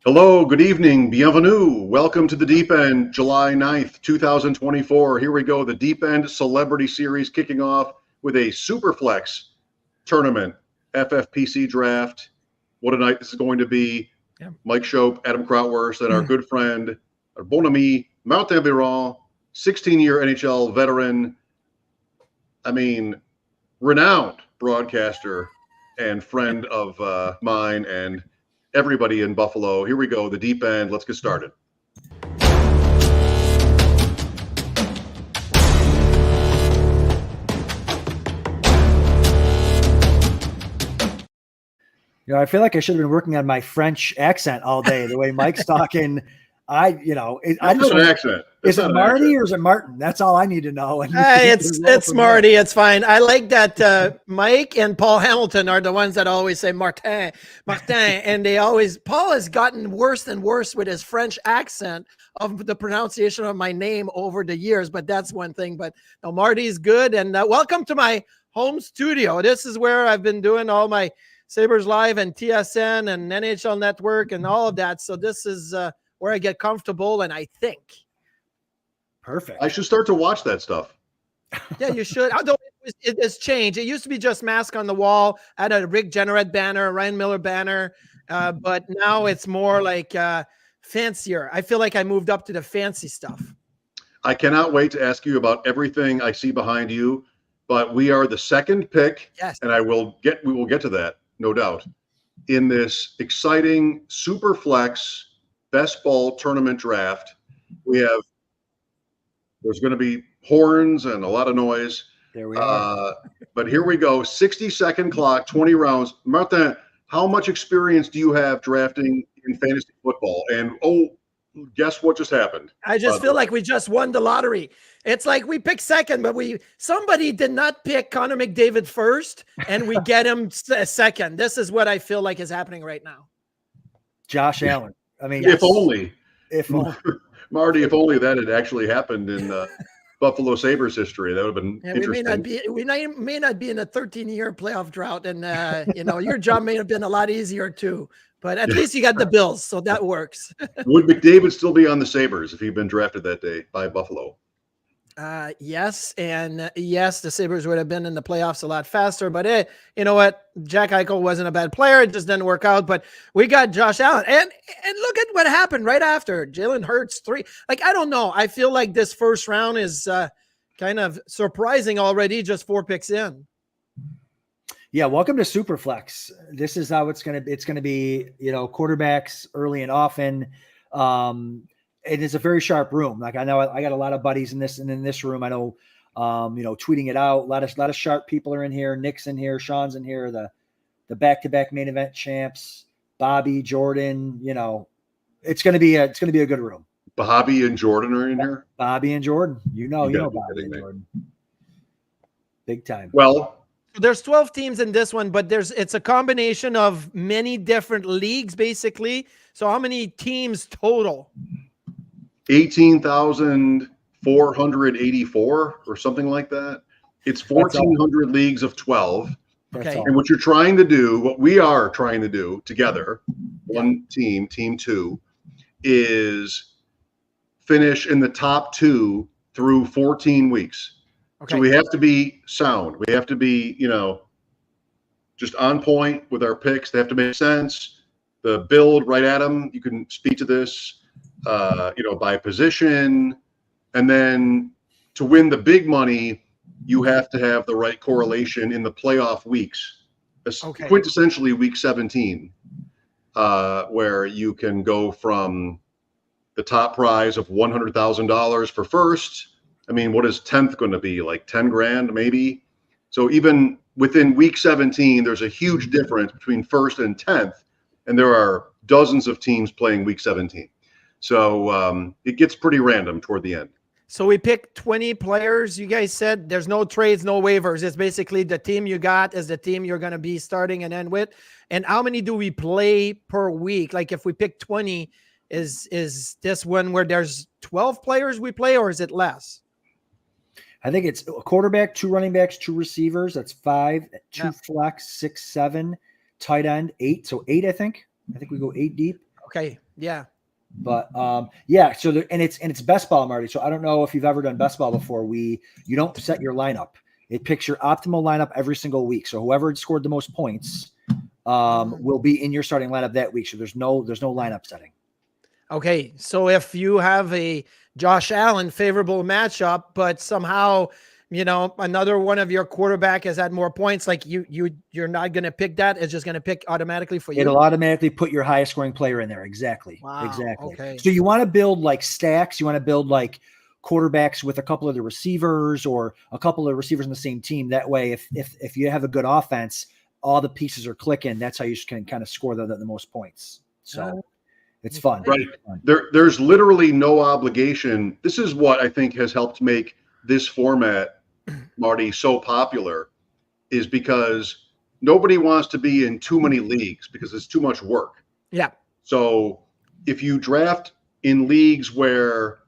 Hello, good evening, bienvenue. Welcome to the Deep End, July 9th, 2024. Here we go, the Deep End Celebrity Series kicking off with a Superflex tournament, FFPC draft. What a night this is going to be. Yeah. Mike Shope, Adam Krautwurst, and our good friend, our bon ami, Marty Biron, 16-year NHL veteran. Renowned broadcaster and friend of mine and everybody in Buffalo. Here we go, the Deep End. Let's get started. I feel like I should have been working on my French accent all day. The way Mike's talking, I just an accent. Is it Marty or is it Martin? That's all I need to know. It's Marty. It's fine. I like that Mike and Paul Hamilton are the ones that always say Martin, and Paul has gotten worse and worse with his French accent of the pronunciation of my name over the years, but that's one thing. But no, Marty's good, and welcome to my home studio. This is where I've been doing all my Sabres Live and TSN and NHL Network and all of that. So this is where I get comfortable, and I think. Perfect. I should start to watch that stuff. Yeah, you should. Although it has changed. It used to be just mask on the wall. I had a Rick Jeanneret banner, a Ryan Miller banner, but now it's more like fancier. I feel like I moved up to the fancy stuff. I cannot wait to ask you about everything I see behind you, but we are the second pick, yes, and we will get to that, no doubt, in this exciting Superflex best ball tournament draft. There's going to be horns and a lot of noise. There we are. But here we go. 60-second clock, 20 rounds. Martin, how much experience do you have drafting in fantasy football? And guess what just happened? I just feel like we just won the lottery. It's like we picked second, but somebody did not pick Connor McDavid first, and we get him second. This is what I feel like is happening right now. Josh Allen. If only. If only. Marty, if only that had actually happened in Buffalo Sabres history, that would have been interesting. We may not be in a 13-year playoff drought, and your job may have been a lot easier too. But at least you got the Bills, so that works. Would McDavid still be on the Sabres if he'd been drafted that day by Buffalo? Yes, and yes, the Sabres would have been in the playoffs a lot faster. But you know what? Jack Eichel wasn't a bad player. It just didn't work out. But we got Josh Allen, and look at what happened right after. Jalen Hurts 3. Like, I don't know. I feel like this first round is kind of surprising already. Just 4 picks in. Yeah, welcome to Superflex. This is how it's gonna be. Quarterbacks early and often. It is a very sharp room. Like, I know I got a lot of buddies in this room. I know, tweeting it out. A lot of sharp people are in here. Nick's in here. Sean's in here. The back-to-back main event champs, Bobby, Jordan. It's gonna be a good room. Bobby and Jordan are in here. Bobby and Jordan. You know Bobby and Jordan. Big time. Well, there's 12 teams in this one, but it's a combination of many different leagues, basically. So how many teams total? 18,484 or something like that. It's 1,400 leagues of 12. Okay. And what we are trying to do together, one team 2, is finish in the top 2 through 14 weeks. Okay. So we have to be sound. We have to be, just on point with our picks. They have to make sense. The build, right, Adam? You can speak to this. By position, and then to win the big money, you have to have the right correlation in the playoff weeks, quintessentially week 17, where you can go from the top prize of $100,000 for first. What is 10th going to be? Like 10 grand, maybe? So even within week 17, there's a huge difference between first and 10th, and there are dozens of teams playing week 17. So it gets pretty random toward the end. So we picked 20 players. You guys said there's no trades, no waivers. It's basically the team you got is the team you're going to be starting and end with. And how many do we play per week? Like, if we pick 20, is this one where there's 12 players we play, or is it less? I think it's a quarterback, 2 running backs, 2 receivers. That's 5, 2 flex, 6, 7, tight end, 8. So 8, I think we go 8 deep. Okay. Yeah. But yeah, so and it's best ball, Marty. So I don't know if you've ever done best ball before. You don't set your lineup. It picks your optimal lineup every single week. So whoever scored the most points will be in your starting lineup that week. So there's no lineup setting. Okay, so if you have a Josh Allen favorable matchup, but somehow, another one of your quarterback has had more points, like you're not going to pick that. It's just going to pick automatically for you. It'll automatically put your highest scoring player in there. Exactly. Wow, exactly. Okay. So you want to build like stacks. You want to build like quarterbacks with a couple of the receivers or a couple of receivers on the same team. That way, if you have a good offense, all the pieces are clicking. That's how you can kind of score the most points. So it's fun. Right. It's fun. There's literally no obligation. This is what I think has helped make this format, Marty, so popular, is because nobody wants to be in too many leagues because it's too much work. Yeah. So if you draft in leagues where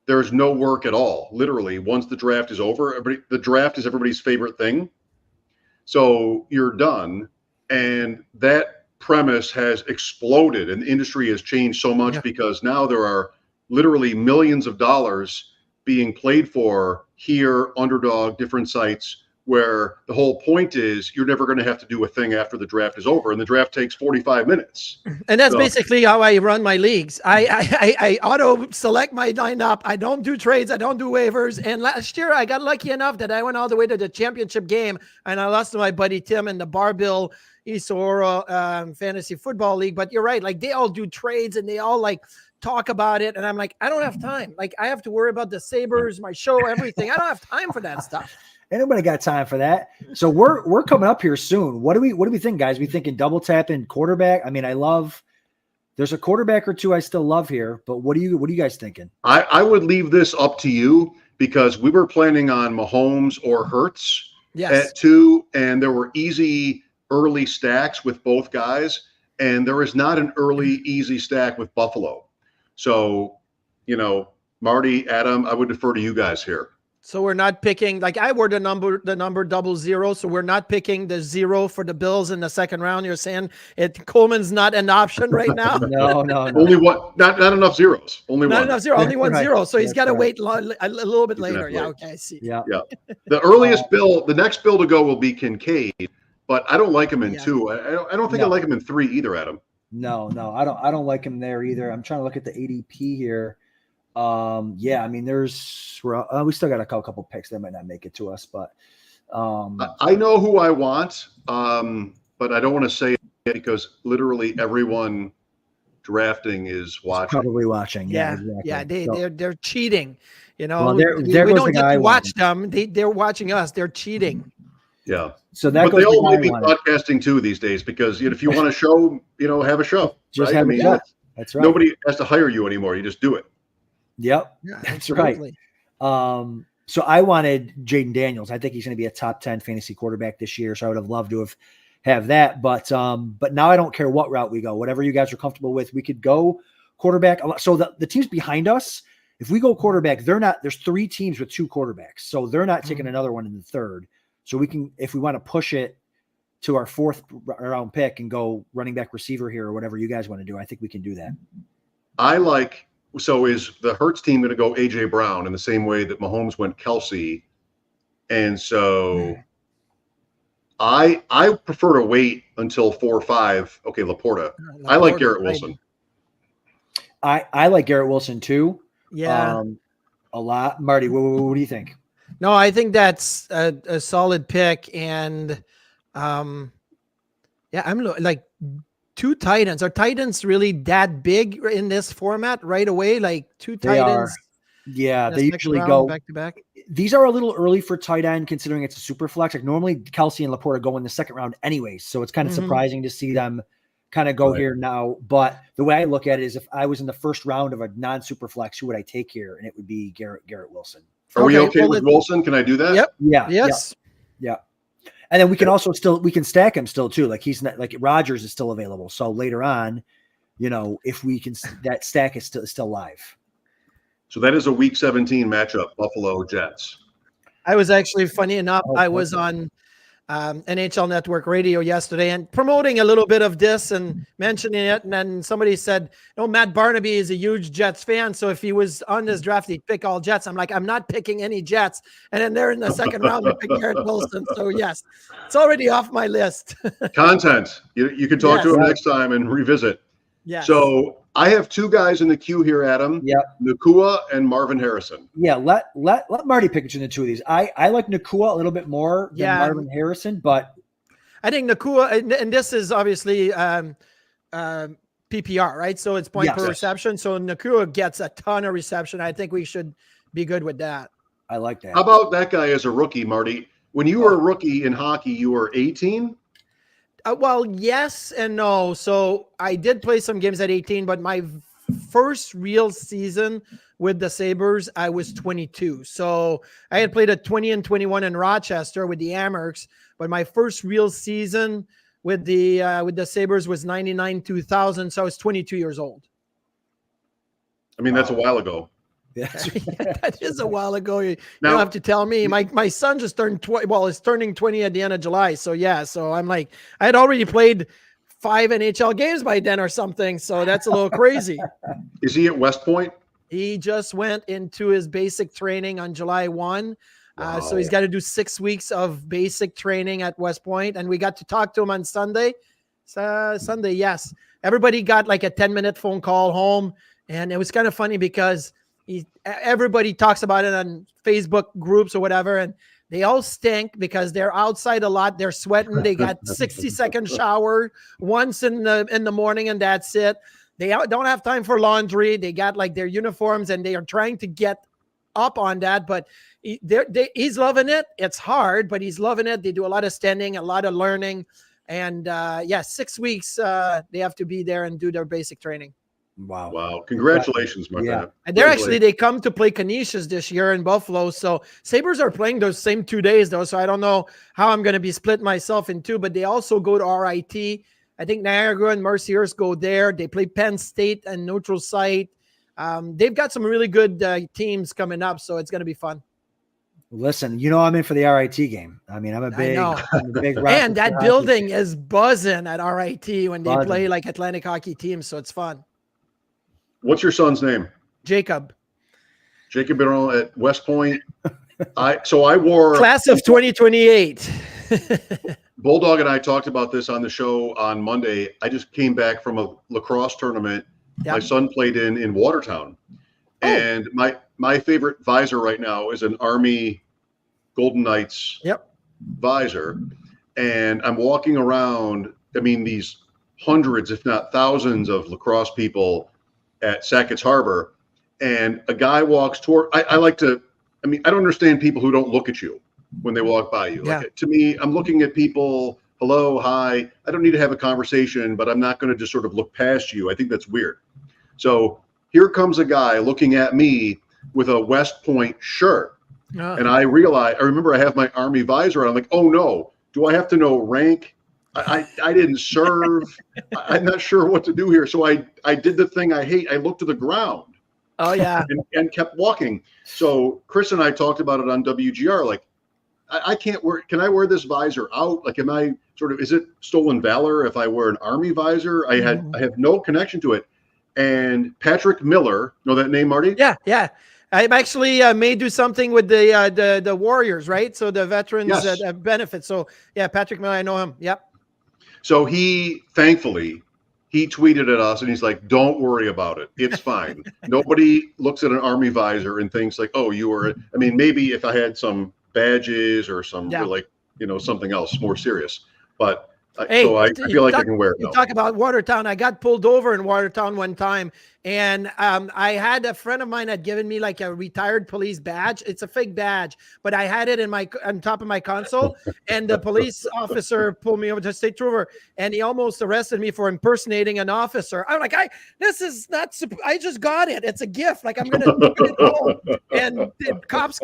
there's no work at all, literally, once the draft is over, the draft is everybody's favorite thing. So you're done. And that premise has exploded and the industry has changed so much because now there are literally millions of dollars being played for here, Underdog, different sites, where the whole point is you're never going to have to do a thing after the draft is over, and the draft takes 45 minutes. And that's basically how I run my leagues. I auto select my lineup. I don't do trades. I don't do waivers. And last year I got lucky enough that I went all the way to the championship game, and I lost to my buddy Tim in the Barbill East Aurora Fantasy Football League. But you're right. Like, they all do trades and they all like talk about it. And I'm like, I don't have time. Like, I have to worry about the Sabres, my show, everything. I don't have time for that stuff. Anybody got time for that? So we're coming up here soon. What do we think, guys? We thinking double tapping quarterback? I mean, there's a quarterback or two I still love here, but what are you guys thinking? I would leave this up to you because we were planning on Mahomes or Hurts at 2, and there were easy early stacks with both guys, and there is not an early easy stack with Buffalo. So, Marty, Adam, I would defer to you guys here. So we're not picking, like, I wore the number 00. So we're not picking the 0 for the Bills in the second round. You're saying Coleman's not an option right now? No. Only one, not enough zeros. Only not one. enough zero. Only one Right. zero. So he's got to Right. wait a little bit later. Yeah. wait. Okay. I see. Yeah. The earliest the next bill to go will be Kincaid, but I don't like him in 2. I don't think I like him in 3 either, Adam. No, I don't like him there either. I'm trying to look at the ADP here. I mean, we still got a couple picks that might not make it to us, but I know who I want, but I don't want to say it because literally everyone drafting is watching. probably watching. Yeah. Exactly. Yeah. They're cheating. Well, we don't get to watch wanted. them. They're watching us. They're cheating. Yeah. So that But goes they all to might be my lineup. podcasting too these days because if you want a show, have a show. Just right? have a show. That's right. Nobody has to hire you anymore. You just do it. Yep. Yeah, That's absolutely. right. So I wanted Jaden Daniels. I think he's going to be a top 10 fantasy quarterback this year. So I would have loved to have that. But now I don't care what route we go. Whatever you guys are comfortable with, we could go quarterback. So the teams behind us, if we go quarterback, there's 3 teams with 2 quarterbacks. So they're not taking another one in the third. So we can, if we want to push it to our 4th round pick and go running back receiver here or whatever you guys want to do, I think we can do that. So is the Hurts team going to go A.J. Brown in the same way that Mahomes went Kelsey? And so I prefer to wait until 4 or 5. Okay, Laporta. I like Garrett Wilson. I like Garrett Wilson too. Yeah. A lot. Marty, what do you think? No, I think that's a solid pick. And I'm like 2 tight ends. Are tight ends really that big in this format right away? Like 2 tight ends. Yeah, they usually go back to back. These are a little early for tight end considering it's a super flex. Like normally Kelsey and Laporta go in the second round anyways. So it's kind of surprising to see them kind of go here now. But the way I look at it is if I was in the first round of a non-super flex, who would I take here? And it would be Garrett Wilson. Are we okay with Wilson? Can I do that? Yep. Yeah. Yes. Yeah. And then we can also we can stack him still too. Like he's not like Rodgers is still available. So later on, if we can, that stack is still live. So that is a week 17 matchup, Buffalo Jets. I was actually, funny enough, I was on NHL Network Radio yesterday and promoting a little bit of this and mentioning it. And then somebody said, "No, Matt Barnaby is a huge Jets fan. So if he was on this draft, he'd pick all Jets." I'm like, "I'm not picking any Jets." And then they're in the second round, they pick Garrett Wilson. So yes, it's already off my list. Content. You can talk to him next time and revisit. Yeah. So I have two guys in the queue here, Adam. Yeah. Nakua and Marvin Harrison. Yeah, let Marty pick between the two of these. I like Nakua a little bit more than Marvin Harrison, but I think Nakua, and this is obviously PPR, right? So it's point per reception. So Nakua gets a ton of reception. I think we should be good with that. I like that. How about that guy as a rookie, Marty? When you were a rookie in hockey, you were 18? Well, yes and no. So I did play some games at 18, but my first real season with the Sabres, I was 22. So I had played at 20 and 21 in Rochester with the Amherst, but my first real season with the Sabres was 99-2000. So I was 22 years old. I mean, that's a while ago. Yeah. That is a while ago. You don't have to tell me. My son just turned 20. Well, he's turning 20 at the end of July. So yeah. So I'm like, I had already played 5 NHL games by then or something. So that's a little crazy. Is he at West Point? He just went into his basic training on July 1. Wow. So he's got to do 6 weeks of basic training at West Point. And we got to talk to him on Sunday. Sunday, yes. Everybody got like a 10-minute phone call home. And it was kind of funny because everybody talks about it on Facebook groups or whatever, and they all stink because they're outside a lot. They're sweating. They got 60-second shower once in the morning, and that's it. They don't have time for laundry. They got like their uniforms, and they are trying to get up on that. But he's loving it. It's hard, but he's loving it. They do a lot of standing, a lot of learning, and 6 weeks they have to be there and do their basic training. Wow. Congratulations, my friend. And they come to play Canisius this year in Buffalo. So Sabres are playing those same 2 days though. So I don't know how I'm going to be split myself in two, but they also go to RIT. I think Niagara and Mercyhurst go there. They play Penn State and neutral site. They've got some really good teams coming up. So it's going to be fun. Listen, I'm in for the RIT game. I mean, I'm a big and that building is buzzing at RIT when they play like Atlantic hockey teams. So it's fun. What's your son's name? Jacob Biron at West Point. I wore class of 2028. Bulldog and I talked about this on the show on Monday. I just came back from a lacrosse tournament. Yep. My son played in Watertown. And my favorite visor right now is an Army Golden Knights visor. And I'm walking around, these hundreds, if not thousands of lacrosse people at Sackett's Harbor, and a guy walks toward. I don't understand people who don't look at you when they walk by you. Yeah. Like, to me, I'm looking at people, hello, hi. I don't need to have a conversation, but I'm not going to just sort of look past you. I think that's weird. So here comes a guy looking at me with a West Point shirt. And I remember I have my Army visor on. I'm like, oh no, do I have to know rank? I didn't serve. I'm not sure what to do here. So I did the thing I hate. I looked to the ground. Oh yeah. And kept walking. So Chris and I talked about it on WGR. Like, I can't wear. Can I wear this visor out? Like, am I is it stolen valor if I wear an Army visor? I have no connection to it. And Patrick Miller, know that name, Marty? Yeah. I actually may do something with the Warriors, right? So the veterans that benefit. So yeah, Patrick Miller, I know him. Yep. So he tweeted at us and he's like, don't worry about it. It's fine. Nobody looks at an Army visor and thinks like, oh, you were, maybe if I had some badges or some something else more serious, but so I feel like I can wear it now. You talk about Watertown. I got pulled over in Watertown one time, and I had a friend of mine had given me like a retired police badge. It's a fake badge, but I had it on top of my console, and the police officer pulled me over to state trooper, and he almost arrested me for impersonating an officer. I'm like, this is not. I just got it. It's a gift. Like I'm gonna take it home. And the cops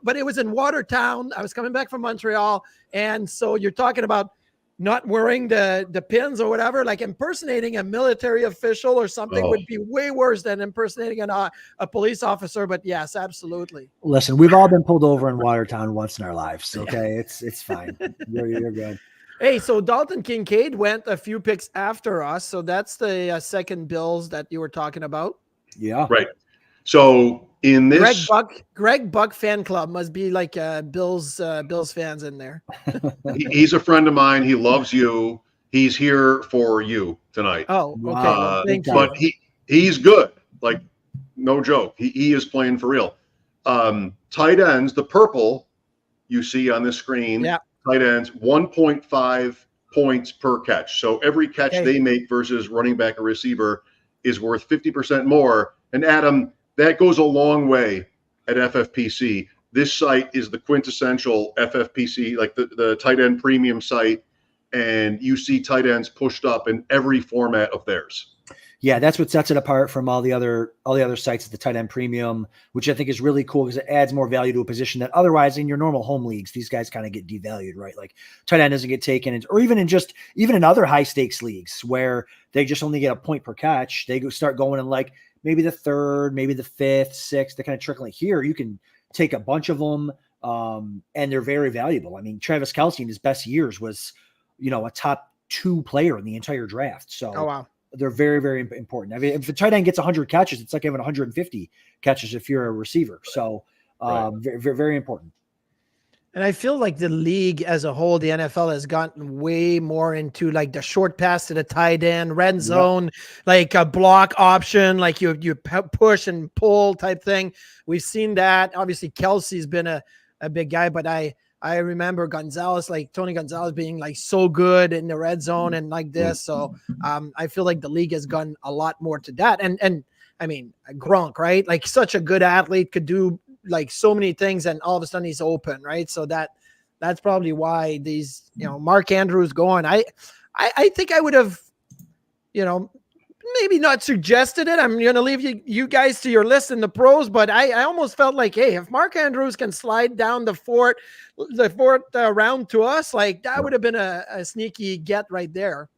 but it was in Watertown. I was coming back from Montreal, and so you're talking about not wearing the pins or whatever, like impersonating a military official or something would be way worse than impersonating a police officer. But yes, absolutely. Listen, we've all been pulled over in Watertown once in our lives. Okay. It's fine. You're good. Hey, so Dalton Kincaid went a few picks after us. So that's the second Bills that you were talking about. Yeah. Right. So in this, Greg Buck fan club must be like Bills fans in there. he's a friend of mine. He loves you. He's here for you tonight. Oh, okay. Well, thank you. But he's good. Like, no joke. He is playing for real. Tight ends, the purple you see on the screen. Yeah. Tight ends, 1.5 points per catch. So every catch they make versus running back or receiver is worth 50% more. And Adam, that goes a long way at FFPC. This site is the quintessential FFPC, like the tight end premium site. And you see tight ends pushed up in every format of theirs. Yeah, that's what sets it apart from all the other sites at the tight end premium, which I think is really cool because it adds more value to a position that otherwise in your normal home leagues, these guys kind of get devalued, right? Like tight end doesn't get taken, or even in other high stakes leagues where they just only get a point per catch, they start going in like maybe the third, maybe the fifth, sixth, they're kind of trickling. Here, you can take a bunch of them, and they're very valuable. I mean, Travis Kelce in his best years was, a top 2 player in the entire draft. So wow. They're very, very important. I mean, if a tight end gets 100 catches, it's like having 150 catches if you're a receiver. So very, very important. And I feel like the league as a whole, the NFL has gotten way more into like the short pass to the tight end, red zone, like a block option, like you push and pull type thing. We've seen that. Obviously, Kelsey's been a big guy, but I remember Gonzalez, like Tony Gonzalez being like so good in the red zone and like this. So I feel like the league has gone a lot more to that. And I mean, Gronk, right? Like such a good athlete, could do like so many things, and all of a sudden he's open, right? So that's probably why these, Mark Andrews going. I think I would have, maybe not suggested it. I'm going to leave you guys to your list in the pros, but I almost felt like, hey, if Mark Andrews can slide down the fourth round to us, like that would have been a sneaky get right there.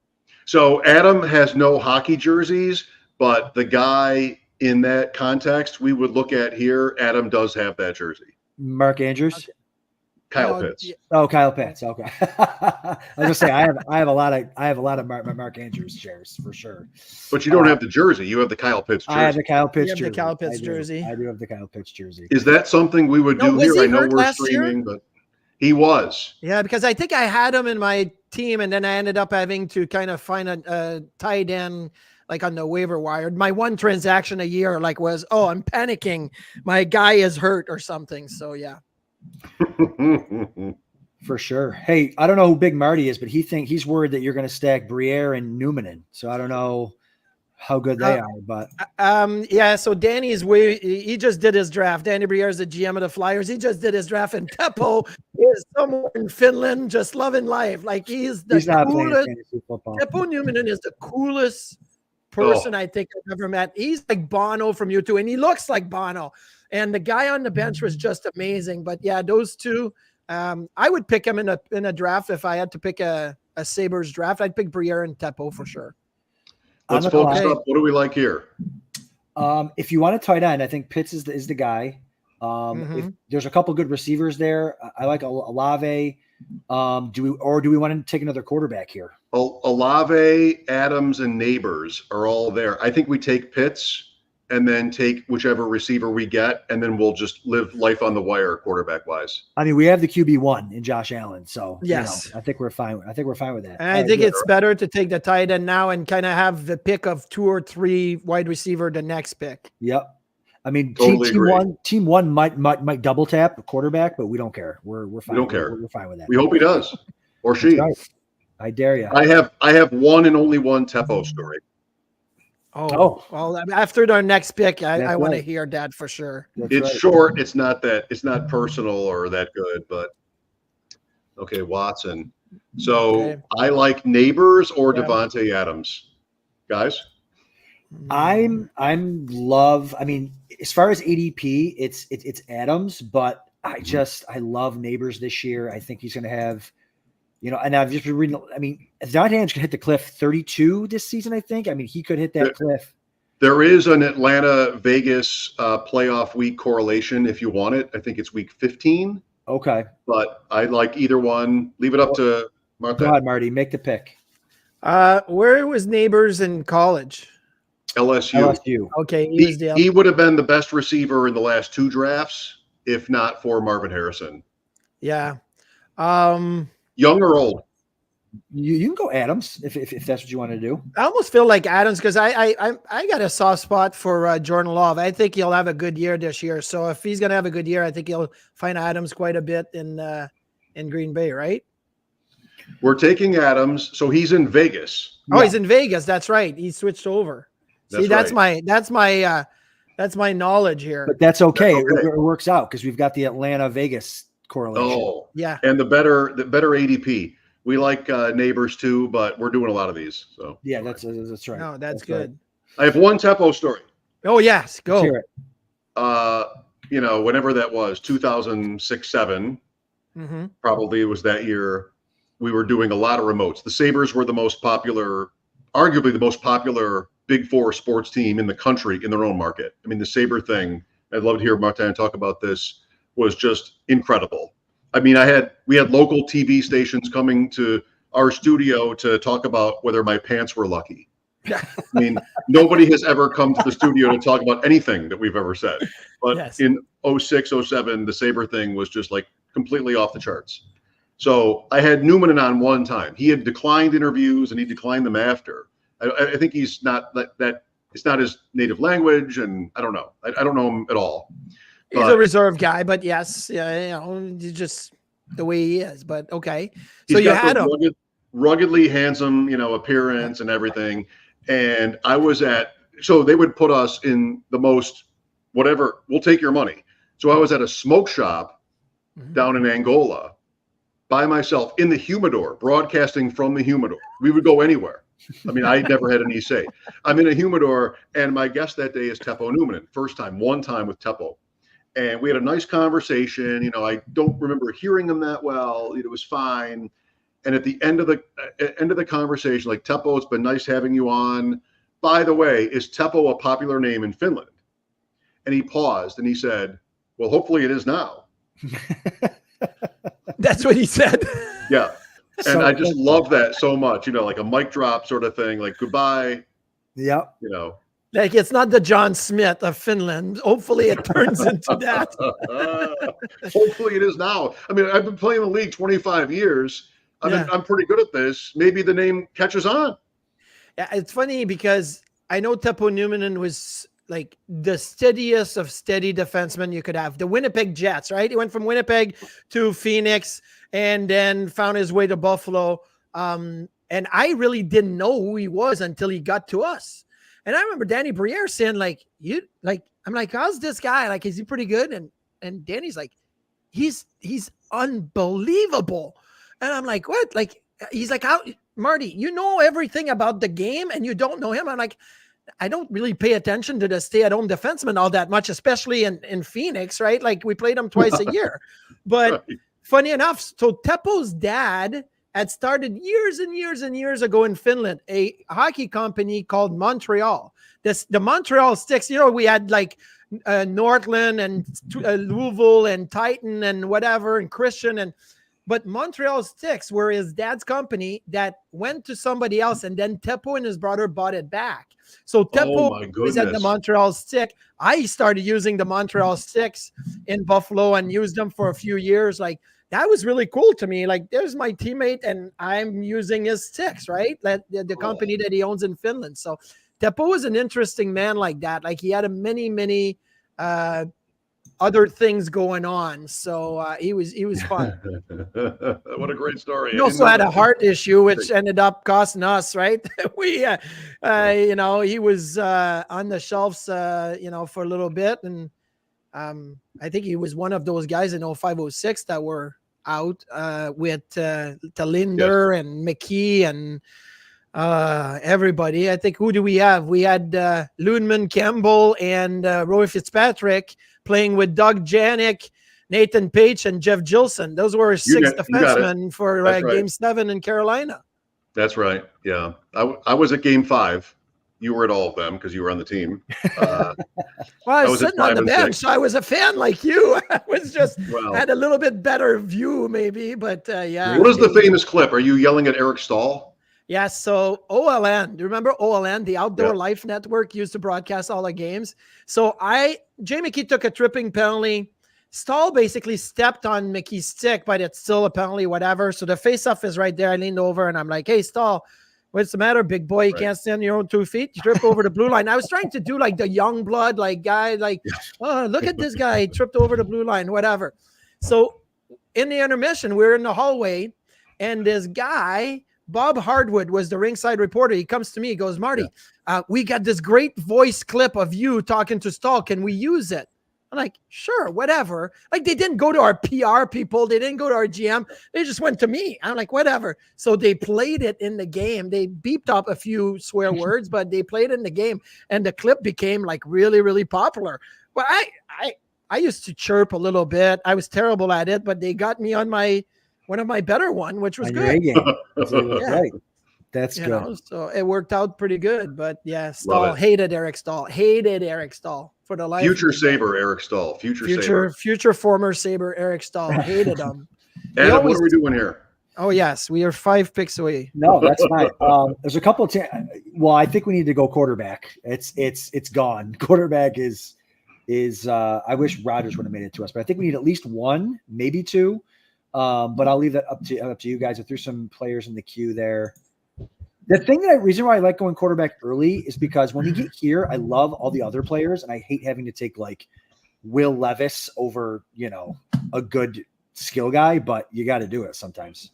So Adam has no hockey jerseys, but the guy in that context we would look at here, Adam does have that jersey. Mark Andrews. Okay. Kyle Pitts. Oh, Kyle Pitts. Okay. I was gonna say I have a lot of Mark Andrews shares for sure. But you don't have the jersey. You have the Kyle Pitts jersey. I have the Kyle Pitts jersey. The Kyle Pitts jersey. I do have the Kyle Pitts jersey. Is that something we would do here? I know we're streaming, but he was. Yeah, because I think I had him in my team, and then I ended up having to kind of find a tight end like on the waiver wire. My one transaction a year was, I'm panicking, my guy is hurt or something. So yeah. For sure. Hey, I don't know who Big Marty is, but he's worried that you're going to stack Briere and Newman. So I don't know how good they are, but yeah. So Danny's he just did his draft. Danny Briere is the GM of the Flyers. He just did his draft, and Teppo is somewhere in Finland, just loving life. Like he's the coolest. Teppo Newman is the coolest person I think I've ever met. He's like Bono from U2, and he looks like Bono. And the guy on the bench was just amazing. But yeah, those two, I would pick him in a draft if I had to pick a Sabres draft. I'd pick Briere and Teppo for sure. Let's focus up. What do we like here? If you want a tight end, I think Pitts is the guy. If there's a couple good receivers there, I like Olave. Do we want to take another quarterback here? Olave, Adams, and Neighbors are all there. I think we take Pitts and then take whichever receiver we get, and then we'll just live life on the wire quarterback wise. I mean, we have the QB1 in Josh Allen, so yes, I think we're fine. I think we're fine with that. And I think it's better to take the tight end now and kind of have the pick of 2 or 3 wide receiver the next pick. Yep. I mean, totally team one might double tap a quarterback, but we don't care. We're fine. We don't care. We're fine with that. We hope he does, or she. Right. I dare you. I have one and only one Teppo story. Oh, well, after our next pick, I want to hear that for sure. It's short. It's not personal or that good, but okay, Watson. So I like Neighbors or Devontae Adams, guys. I mean, as far as ADP, it's Adams, but I love Neighbors this year. I think he's going to have And I've just been reading. I mean, Zion Helenius could hit the cliff 32 this season. I think. I mean, he could hit that cliff. There is an Atlanta Vegas playoff week correlation if you want it. I think it's week 15. Okay. But I like either one. Leave it up to Martha. Go ahead, Marty. Make the pick. Where was Neighbors in college? LSU. Okay. He would have been the best receiver in the last 2 drafts, if not for Marvin Harrison. Yeah. Young or old? You can go Adams if that's what you want to do. I almost feel like Adams because I got a soft spot for Jordan Love. I think he'll have a good year this year. So if he's going to have a good year, I think he'll find Adams quite a bit in Green Bay, right? We're taking Adams, so he's in Vegas. Oh, yeah. He's in Vegas. That's right. He switched over. That's my knowledge here. But that's okay. It works out because we've got the Atlanta Vegas correlation. Oh, yeah. And the better ADP. We like Neighbors too, but we're doing a lot of these. So yeah, that's right. No, that's good. Right. I have one Teppo story. Oh yes, go. Let's hear it. Whenever that was, 2006-07, probably it was that year. We were doing a lot of remotes. The Sabres were arguably the most popular Big Four sports team in the country in their own market. I mean, the Sabre thing, I'd love to hear Martin talk about this, was just incredible. I mean, we had local TV stations coming to our studio to talk about whether my pants were lucky. I mean, nobody has ever come to the studio to talk about anything that we've ever said. But in 06, 07, the Sabre thing was just like completely off the charts. So I had Newman on one time. He had declined interviews and he declined them after. I think he's not that it's not his native language, and I don't know. I don't know him at all. He's a reserve guy, but yes, he's just the way he is. But okay, so you had him ruggedly handsome, appearance and everything. And I was so they would put us in the most whatever. We'll take your money. So I was at a smoke shop down in Angola by myself in the humidor, broadcasting from the humidor. We would go anywhere. I mean, I never had any say. I'm in a humidor, and my guest that day is Teppo Newman. One time with Teppo. And we had a nice conversation. I don't remember hearing him that well. It was fine. And at the end of the conversation, like, Teppo, it's been nice having you on. By the way, is Teppo a popular name in Finland? And he paused and he said, well, hopefully it is now. That's what he said. Yeah. And I just love that so much, like a mic drop sort of thing, like goodbye. Yeah. Like it's not the John Smith of Finland. Hopefully it turns into that. Hopefully it is now. I mean, I've been playing the league 25 years. I'm pretty good at this. Maybe the name catches on. Yeah, it's funny because I know Teppo Newman was like the steadiest of steady defensemen you could have. The Winnipeg Jets, right? He went from Winnipeg to Phoenix and then found his way to Buffalo. And I really didn't know who he was until he got to us. And I remember Danny Briere saying, I'm like, how's this guy? Like, is he pretty good? And Danny's like, he's unbelievable. And I'm like, what? Like, he's like, how, Marty, you know everything about the game and you don't know him. I'm like, I don't really pay attention to the stay-at-home defenseman all that much, especially in Phoenix, right? Like, we played him twice a year. But funny enough, so Teppo's dad had started years and years and years ago in Finland, a hockey company called Montreal. The Montreal Sticks, we had like Northland and Louisville and Titan and whatever and Christian, but Montreal Sticks were his dad's company that went to somebody else, and then Teppo and his brother bought it back. So Teppo was at the Montreal Stick. I started using the Montreal Sticks in Buffalo and used them for a few years. Like, that was really cool to me. Like, there's my teammate and I'm using his sticks, right? The company that he owns in Finland. So Teppo was an interesting man like that. Like, he had many other things going on. So he was fun. What a great story. He also had a heart issue, which ended up costing us, right? We, he was on the shelves, for a little bit. And I think he was one of those guys in 05-06 that were out with Talinder and McKee and everybody. I think, who do we have? We had Lundman, Campbell, and Roy Fitzpatrick playing with Doug Janik, Nathan Page and Jeff Gilson. Those were his six you got it. defensemen for That's right. Game 7 in Carolina. That's right. Yeah. I was at Game 5. You were at all of them because you were on the team. Well, I was sitting on the bench, so I was a fan like you. I was just had a little bit better view, maybe. But yeah. What is the famous clip? Are you yelling at Eric Stahl? Yeah. So OLN, do you remember OLN, the Outdoor Life Network, used to broadcast all the games? So Jay McKee took a tripping penalty. Stahl basically stepped on Mickey's stick, but it's still a penalty, whatever. So the face-off is right there. I leaned over and I'm like, hey, Stahl, what's the matter, big boy? You can't stand on your own 2 feet. You tripped over the blue line. I was trying to do like the young blood, like guy, like, oh, look at this guy. He tripped over the blue line, whatever. So in the intermission, we're in the hallway and this guy, Bob Hardwood, was the ringside reporter. He comes to me. He goes, Marty, we got this great voice clip of you talking to Stahl. Can we use it? I'm like, sure, whatever. Like, they didn't go to our PR people. They didn't go to our GM. They just went to me. I'm like, whatever. So they played it in the game. They beeped up a few swear words, but they played it in the game. And the clip became like really, really popular. But I used to chirp a little bit. I was terrible at it, but they got me on one of my better one, which was good. Right. That's good. Know, so it worked out pretty good. But yeah, Stahl hated Eric Stahl. Hated Eric Stahl for the life. Future Sabre Eric Stahl. Future former Sabre Eric Stahl. Hated him. Adam, what are we doing here? Oh yes, we are 5 picks away. No, that's fine. There's a couple of well, I think we need to go quarterback. It's gone. Quarterback is I wish Rodgers would have made it to us, but I think we need at least one, maybe two. But I'll leave that up to you guys. I threw some players in the queue there. The reason why I like going quarterback early is because when we get here, I love all the other players, and I hate having to take like Will Levis over, a good skill guy, but you got to do it sometimes.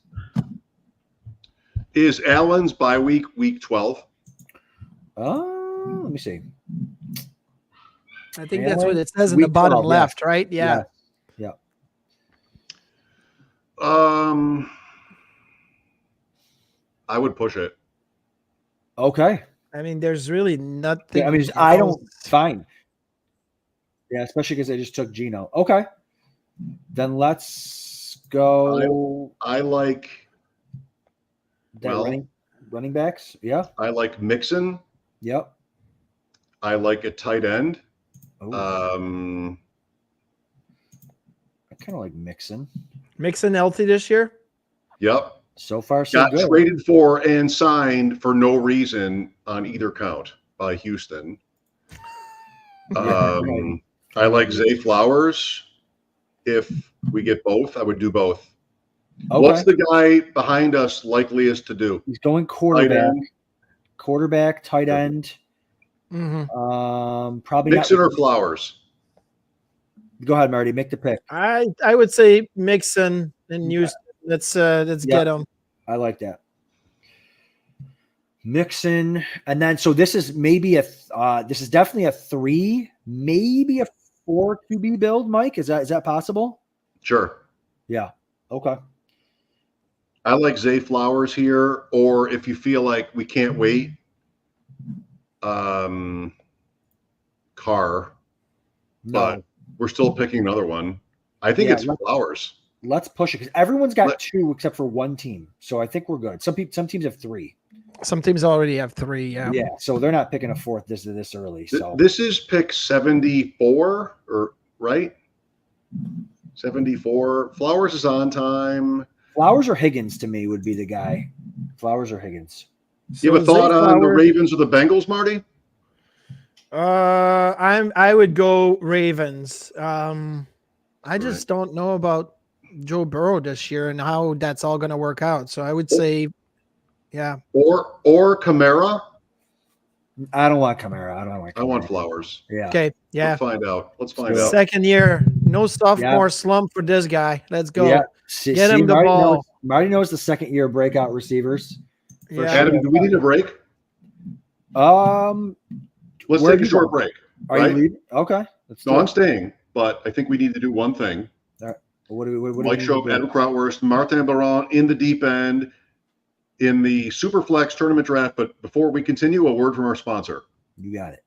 Is Allen's bye week 12? Let me see. I think that's what it says in the bottom left, right? Yeah. I would push it. Okay. I mean, there's really nothing. I mean, I don't. Fine. Yeah, especially because I just took Gino. Okay. Then let's go. I like running backs. Yeah. I like Mixon. Yep. I like a tight end. I kind of like Mixon. Mixon healthy this year? Yep. So far, so got good. Traded for and signed for no reason on either count by Houston. I like Zay Flowers. If we get both, I would do both. Okay. What's the guy behind us likeliest to do? He's going quarterback, tight end. Mm-hmm. Probably Mixon or Flowers. Go ahead, Marty. Make the pick. I would say Mixon and Houston. Let's get him. I like that. Mixon, and then so this is maybe this is definitely a 3, maybe a 4 QB build. Mike, is that possible? Sure. Yeah. Okay. I like Zay Flowers here, or if you feel like we can't wait, Carr. But we're still picking another one. I think it's Flowers. Let's push it because everyone's got 2 except for one team, so I think we're good. Some teams have 3. Some teams already have 3. Yeah. Yeah. So they're not picking a 4th this early. So this is pick 74, or right? 74. Flowers is on time. Flowers or Higgins to me would be the guy. Flowers or Higgins. You have a thought on the Ravens or the Bengals, Marty? I would go Ravens. I just don't know about Joe Burrow this year and how that's all going to work out. So I would say, yeah. Or Kamara. I don't want Kamara. I want Flowers. Yeah. Okay. Yeah. Let's find out. Second year, no sophomore slump for this guy. Let's go. Yeah. Get him the ball. Marty knows the second year breakout receivers. Yeah. Adam, do we need a break? Let's take a short break. Are you leaving? Okay. I'm staying, but I think we need to do one thing. All right. What Mike Schopp, Adam Krautwurst, Martin Biron in the deep end in the Superflex tournament draft. But before we continue, a word from our sponsor. You got it.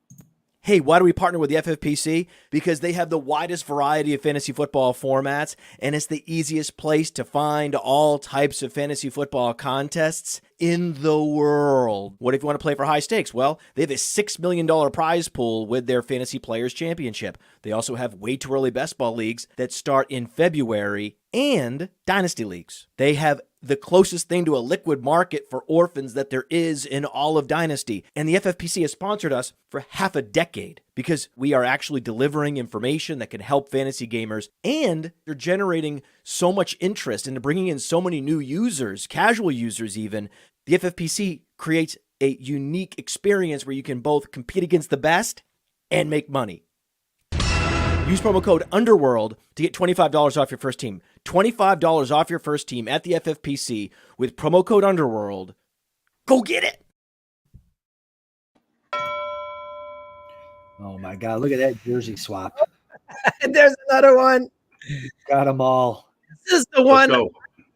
Hey, why do we partner with the FFPC? Because they have the widest variety of fantasy football formats, and it's the easiest place to find all types of fantasy football contests in the world. What if you want to play for high stakes? Well, they have a $6 million prize pool with their Fantasy Players Championship. They also have way too early best ball leagues that start in February and Dynasty leagues. They have the closest thing to a liquid market for orphans that there is in all of Dynasty. And the FFPC has sponsored us for half a decade because we are actually delivering information that can help fantasy gamers, and they're generating so much interest and bringing in so many new users, casual users even. The FFPC creates a unique experience where you can both compete against the best and make money. Use promo code UNDERWORLD to get $25 off your first team. $25 off your first team at the FFPC with promo code UNDERWORLD. Go get it! Oh my God, look at that jersey swap. And there's another one. Got them all. This is the one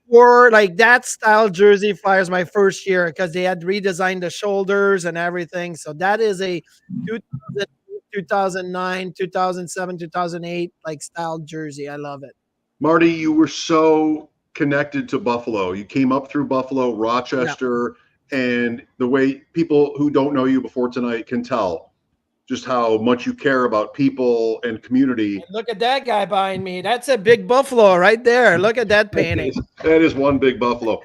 wore like that style jersey Flyers my first year because they had redesigned the shoulders and everything. So that is a 2009, 2007, 2008 like style jersey. I love it. Marty, you were so connected to Buffalo. You came up through Buffalo, Rochester, and the way people who don't know you before tonight can tell just how much you care about people and community. Look at that guy behind me. That's a big buffalo right there. Look at that painting. That is one big buffalo.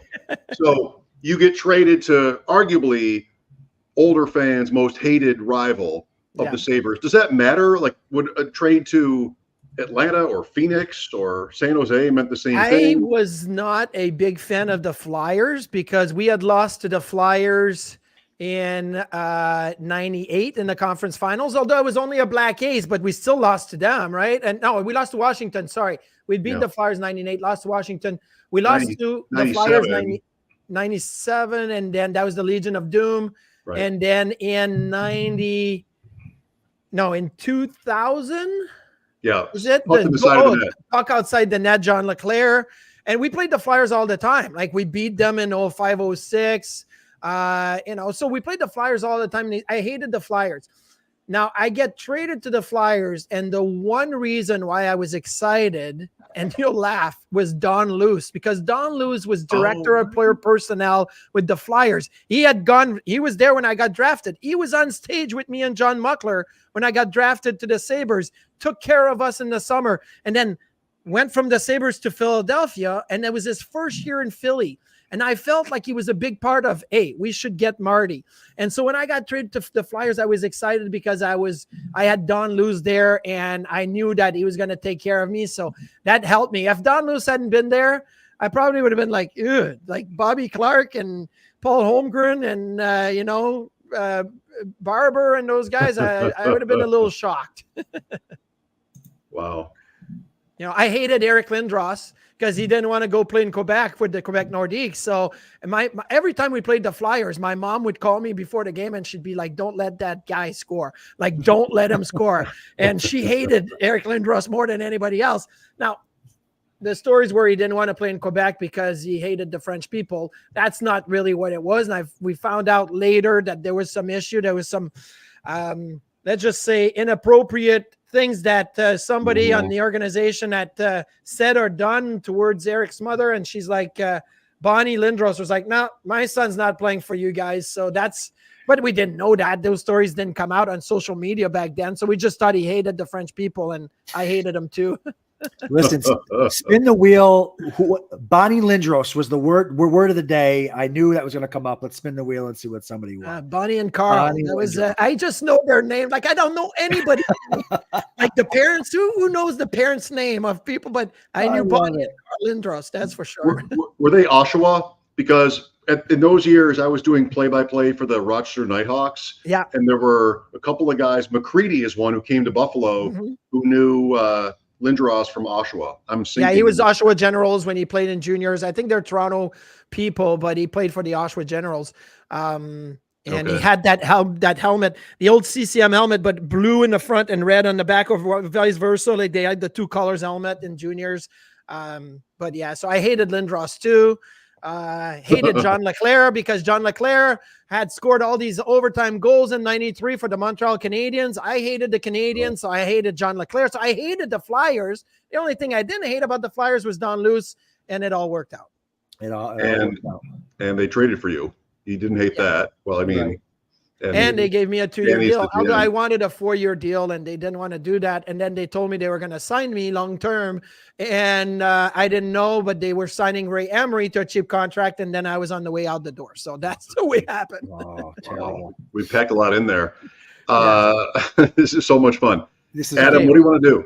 So you get traded to arguably older fans' most hated rival of the Sabres. Does that matter? Like, would a trade to Atlanta or Phoenix or San Jose meant the same thing? I was not a big fan of the Flyers because we had lost to the Flyers in 98 in the conference finals, although it was only a black ace, but we still lost to them, right? And no, we lost to Washington. Sorry. We beat the Flyers 98, lost to Washington. We lost to the Flyers 97, and then that was the Legion of Doom. Right. And then in 2000, was it puck outside the net, John Leclerc, and we played the Flyers all the time. Like we beat them in 05, 06. So we played the Flyers all the time. I hated the Flyers. Now I get traded to the Flyers, and the one reason why I was excited, and you'll laugh, was Don Luce, because Don Luce was director of player personnel with the Flyers. He was there when I got drafted. He was on stage with me and John Muckler when I got drafted to the Sabres, took care of us in the summer, and then went from the Sabres to Philadelphia. And it was his first year in Philly. And I felt like he was a big part of, hey, we should get Marty. And so when I got traded to the Flyers, I was excited because I had Don Luce there, and I knew that he was going to take care of me. So that helped me. If Don Luce hadn't been there, I probably would have been like Bobby Clark and Paul Holmgren and, Barber and those guys. I would have been a little shocked. Wow. I hated Eric Lindros because he didn't want to go play in Quebec with the Quebec Nordiques. So every time we played the Flyers, my mom would call me before the game and she'd be like, don't let that guy score. Like, don't let him score. And she hated Eric Lindros more than anybody else. Now, the stories where he didn't want to play in Quebec because he hated the French people, that's not really what it was. And we found out later that there was some issue. There was some, let's just say, inappropriate things that somebody on the organization had said or done towards Eric's mother. And she's like, Bonnie Lindros was like, no, my son's not playing for you guys. So but we didn't know that. Those stories didn't come out on social media back then. So we just thought he hated the French people, and I hated him too. Listen, spin the wheel. Bonnie Lindros was the word of the day. I knew that was going to come up. Let's spin the wheel and see what somebody wants. Bonnie and Carl. I just know their name. Like I don't know anybody. Like the parents. Who knows the parents' name of people? But I knew Bonnie and Carl Lindros. That's for sure. Were they Oshawa? Because in those years, I was doing play-by-play for the Rochester Nighthawks. Yeah. And there were a couple of guys. McCready is one who came to Buffalo who knew Lindros from Oshawa. He was Oshawa Generals when he played in juniors. I think they're Toronto people, but he played for the Oshawa Generals. And he had that helmet, the old CCM helmet, but blue in the front and red on the back, or vice versa. Like they had the two colors helmet in juniors. So I hated Lindros too. Hated John Leclerc because John Leclerc had scored all these overtime goals in 93 for the Montreal Canadiens. I hated the Canadiens, so I hated John Leclerc. So I hated the Flyers. The only thing I didn't hate about the Flyers was Don Luce, and it all worked out. It all worked out. And they traded for you. You didn't hate that. Well, I mean, Right. And they gave me a 2-year Danny's deal. the Although GM. I wanted a 4-year deal, and they didn't want to do that. And then they told me they were going to sign me long term, and I didn't know, but they were signing Ray Emery to a cheap contract, and then I was on the way out the door. So that's the way it happened. Oh, terrible. We packed a lot in there. This is so much fun. This is Adam, what do you want to do?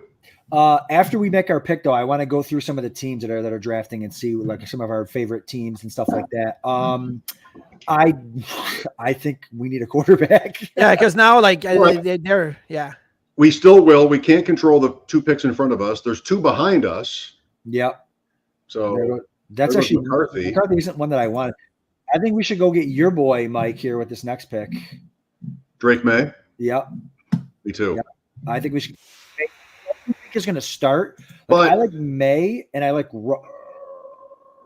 After we make our pick, though, I want to go through some of the teams that are drafting and see like some of our favorite teams and stuff like that. I think we need a quarterback. Yeah, because now Right. they're We still will. We can't control the 2 picks in front of us. There's 2 behind us. Yep. So That's there goes actually McCarthy. McCarthy isn't one that I want. I think we should go get your boy Mike here with this next pick. Drake May. Yep. Me too. Yep. I think we should. I think is going to start. But- I like May and I like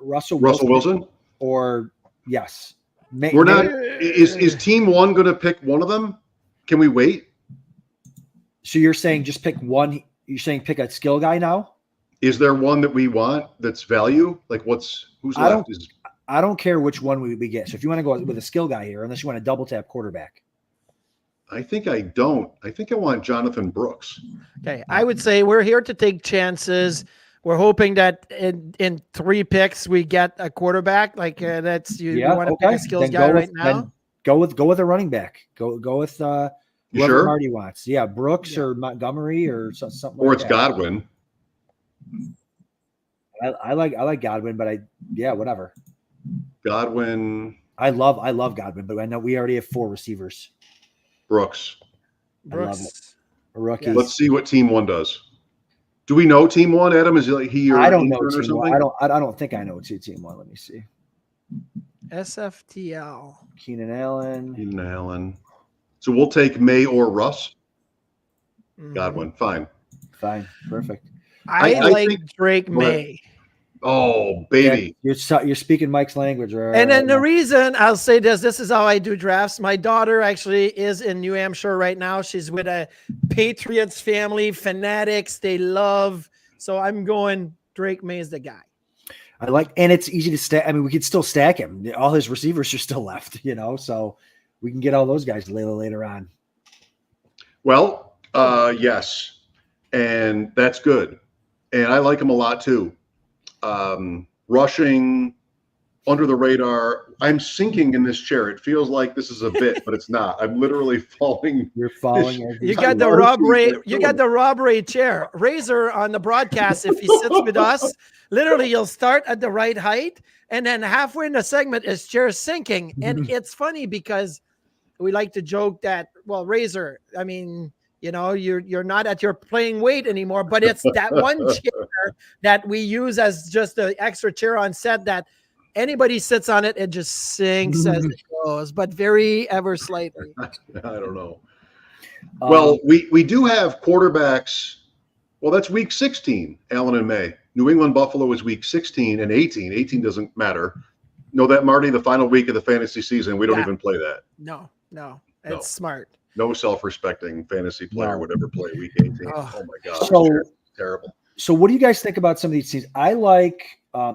Russell Wilson. Or yes, May, We're not. May- Is team 1 going to pick one of them? Can we wait? So you're saying just pick one? You're saying pick a skill guy now? Is there one that we want that's value? Like who's I left? I don't care which one we get. So if you want to go with a skill guy here, unless you want to double tap quarterback. I think I don't. I think I want Jonathan Brooks. okay. I would say we're here to take chances. We're hoping that in 3 picks we get a quarterback. Like that's you want to pick a skills Then guy go right with- now. then Go with a running back. Go with You whoever sure? Marty wants. Yeah, Brooks or Montgomery or something. Or like it's that. Godwin. I like Godwin, but whatever. Godwin, I love Godwin, but I know we already have 4 receivers. Brooks. I love Brooks. A rookie. Yes. Let's see what team 1 does. Do we know team 1, Adam? Is he your I don't know intern or team one. something? I don't think I know team one. Let me see. SFTL. Keenan Allen. Keenan Allen. So we'll take May or Russ. Mhm. Godwin. Fine. Fine. Perfect. I I like think- Drake Go ahead. May. Oh, baby. Yeah, you're speaking Mike's language, right? And then the reason I'll say this is how I do drafts. My daughter actually is in New Hampshire right now. She's with a Patriots family, fanatics. They love. So I'm going Drake May is the guy. I like, and it's easy to stack. I mean, we could still stack him. All his receivers are still left, so we can get all those guys later on. Well, yes. And that's good. And I like him a lot too. Rushing under the radar. I'm sinking in this chair. It feels like this is a bit, but it's not. I'm literally falling. You're following. You I got the love Rob these Ray. guys You too. got the Rob Ray chair. Razor on the broadcast. If he sits with us, literally, you'll start at the right height, and then halfway in the segment, his chair is sinking. And it's funny because we like to joke that, well, Razor. I mean, you're not at your playing weight anymore, but it's that one chair that we use as just an extra chair on set that anybody sits on it, it just sinks as it goes, but very ever slightly. I don't know. Well, we do have quarterbacks. Well, that's week 16, Allen and May. New England Buffalo is week 16 and 18. 18 doesn't matter. Know that, Marty? The final week of the fantasy season, we don't Yeah. even play that. No, No. it's smart. No self-respecting fantasy player No. would ever play week 18. Oh. Oh my God. So, Terrible. so what do you guys think about some of these teams? I like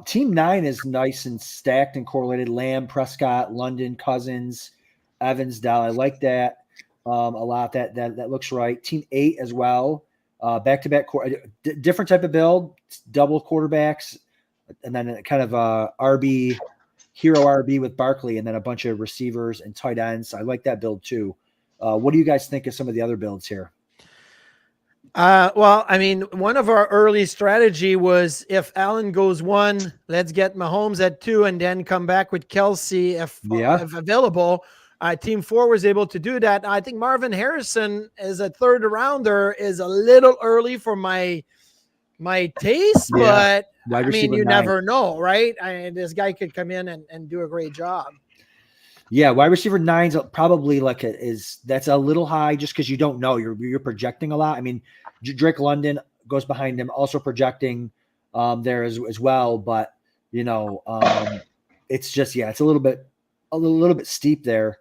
Team 9 is nice and stacked and correlated. Lamb, Prescott, London, Cousins, Evans, Dell. I like that a lot. That looks right. Team 8 as well. Back-to-back, different type of build, double quarterbacks, and then kind of RB, hero RB with Barkley, and then a bunch of receivers and tight ends. I like that build too. What do you guys think of some of the other builds here? Well, I mean, one of our early strategy was if Allen goes 1, let's get Mahomes at 2 and then come back with Kelsey if available. Team 4 was able to do that. I think Marvin Harrison as a third rounder is a little early for my taste, but I mean, you never know, right? This guy could come in and do a great job. Yeah, wide receiver 9's probably that's a little high just because you don't know. You're projecting a lot. I mean, Drake London goes behind him, also projecting there as well. But it's just, it's a little bit steep there.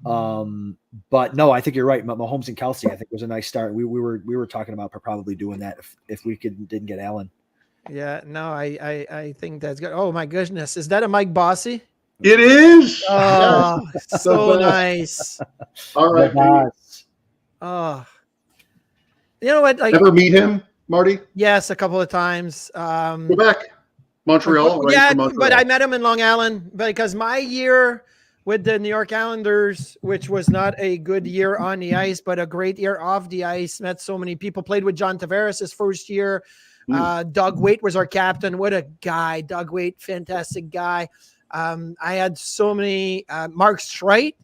But no, I think you're right. Mahomes and Kelsey, I think, was a nice start. We were talking about probably doing that if we didn't get Allen. Yeah, no, I think that's good. Oh my goodness, is that a Mike Bossy? It is. Oh, Yes. so nice. All right. Oh, you know what? Like, Ever meet him, Marty? yes, a couple of times. Quebec, Montreal, right? Yeah, From Montreal. but I met him in Long Island because my year with the New York Islanders, which was not a good year on the ice, but a great year off the ice, met so many people, played with John Tavares his first year. Doug Waite was our captain. What a guy. Doug Waite, fantastic guy. I had so many. Mark Streit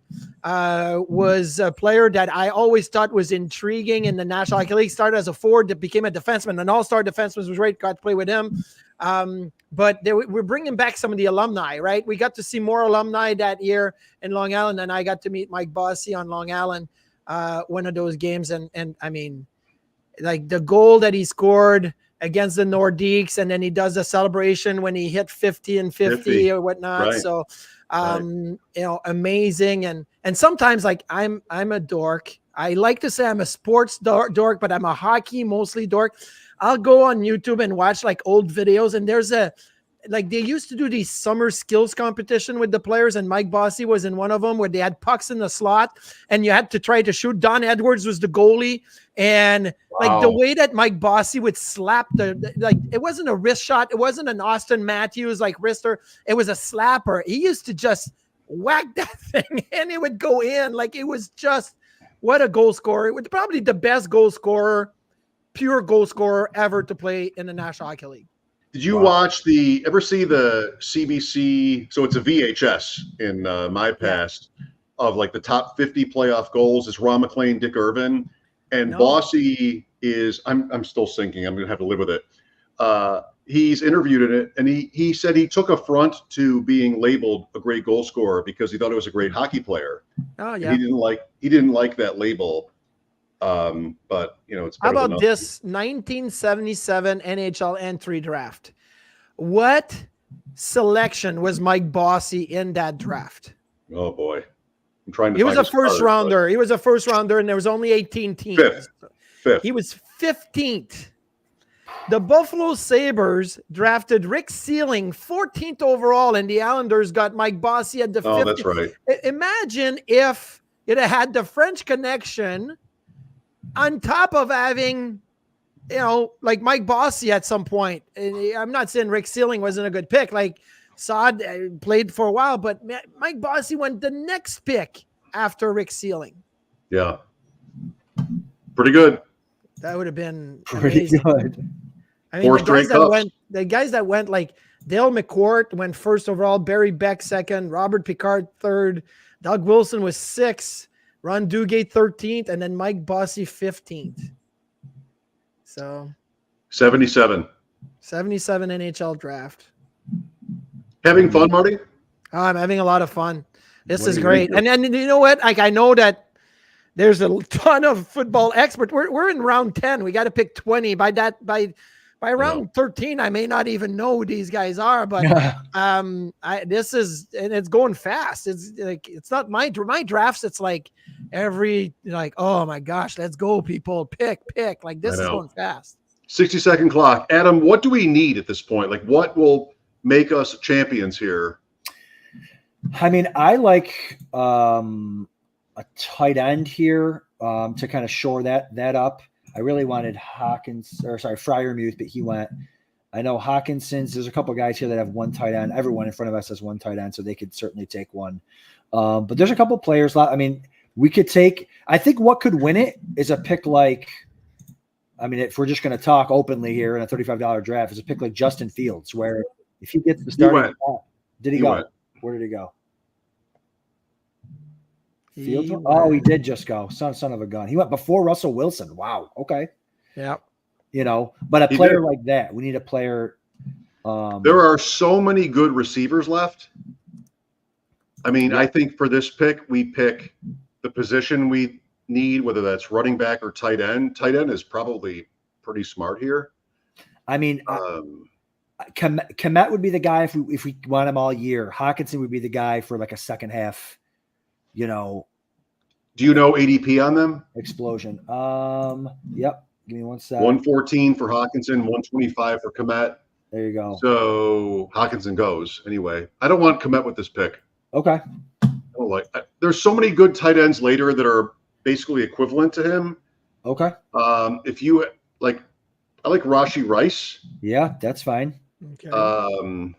was a player that I always thought was intriguing in the National Hockey League. Started as a forward, became a defenseman, an all-star defenseman. Was great. Got to play with him. But we're bringing back some of the alumni, right? We got to see more alumni that year in Long Island, and I got to meet Mike Bossy on Long Island one of those games. And I mean, like the goal that he scored against the Nordiques, and then he does the celebration when he hit 50 and 50 or whatnot. Right. So, amazing. And sometimes, like, I'm a dork. I like to say I'm a sports dork, but I'm a hockey mostly dork. I'll go on YouTube and watch like old videos, and there's they used to do these summer skills competition with the players, and Mike Bossy was in one of them where they had pucks in the slot and you had to try to shoot. Don Edwards was the goalie, and like the way that Mike Bossy would slap it wasn't a wrist shot. It wasn't an Austin Matthews like wrister. It was a slapper. He used to just whack that thing and it would go in. Like, it was just, what a goal scorer. It was probably the best pure goal scorer ever to play in the National Hockey League. Did you ever see the CBC? So it's a VHS in my past of like the top 50 playoff goals. It's Ron McLean, Dick Irvin, and Bossy is, I'm still sinking. I'm going to have to live with it. He's interviewed in it, and he said he took affront to being labeled a great goal scorer because he thought he was a great hockey player. Oh yeah. And he didn't like that label. But it's how better about this 1977 NHL entry draft? What selection was Mike Bossy in that draft? Oh boy, I'm trying to. He was a first rounder. He was a first rounder, and there was only 18 teams. Fifth. He was 15th. The Buffalo Sabres drafted Rick Sealing 14th overall, and the Islanders got Mike Bossy at the 50th. Oh, that's right. Imagine if it had the French connection on top of having, like Mike Bossy at some point. I'm not saying Rick Sealing wasn't a good pick. Like, Saad played for a while, but Mike Bossy went the next pick after Rick Sealing. Yeah. Pretty good. That would have been Pretty amazing. good. I mean, the guys that went, like Dale McCourt went first overall, Barry Beck second, Robert Picard third, Doug Wilson was sixth, Ron Duguay 13th, and then Mike Bossy 15th. So 77 NHL draft. Having fun, Marty? I'm having a lot of fun. This What is do you great. think? And you know what? Like, I know that there's a ton of football experts. We're in round 10. We got to pick 20. By round 13, I may not even know who these guys are, but this is, and it's going fast. It's like, it's not my drafts. It's like oh my gosh, let's go, people, pick. Like, this is going fast. 60-second clock. Adam, what do we need at this point? Like, what will make us champions here? I mean, I like a tight end here to kind of shore that up. I really wanted Freiermuth, but he went. I know Hawkinson's. There's a couple guys here that have one tight end. Everyone in front of us has one tight end, so they could certainly take one. But there's a couple players. I mean, we could take. I think what could win it is a pick like. I mean, if we're just going to talk openly here in a $35 draft, is a pick like Justin Fields, where if he gets the starting spot, did he go? Went. Where did he go? Fields? He did just go. Son of a gun. He went before Russell Wilson. Wow. Okay. Yeah. But a player like that, we need a player. There are so many good receivers left. I mean, I think for this pick, we pick the position we need, whether that's running back or tight end. Tight end is probably pretty smart here. I mean, Komet would be the guy if we want him all year. Hawkinson would be the guy for like a second half, Do you know ADP on them? explosion. Yep. Give me one sec. 114 for Hawkinson, 125 for Komet. There you go. So Hawkinson goes anyway. I don't want Komet with this pick. Okay. There's so many good tight ends later that are basically equivalent to him. Okay. If you like, I like Rashi Rice. Yeah, that's fine. Okay.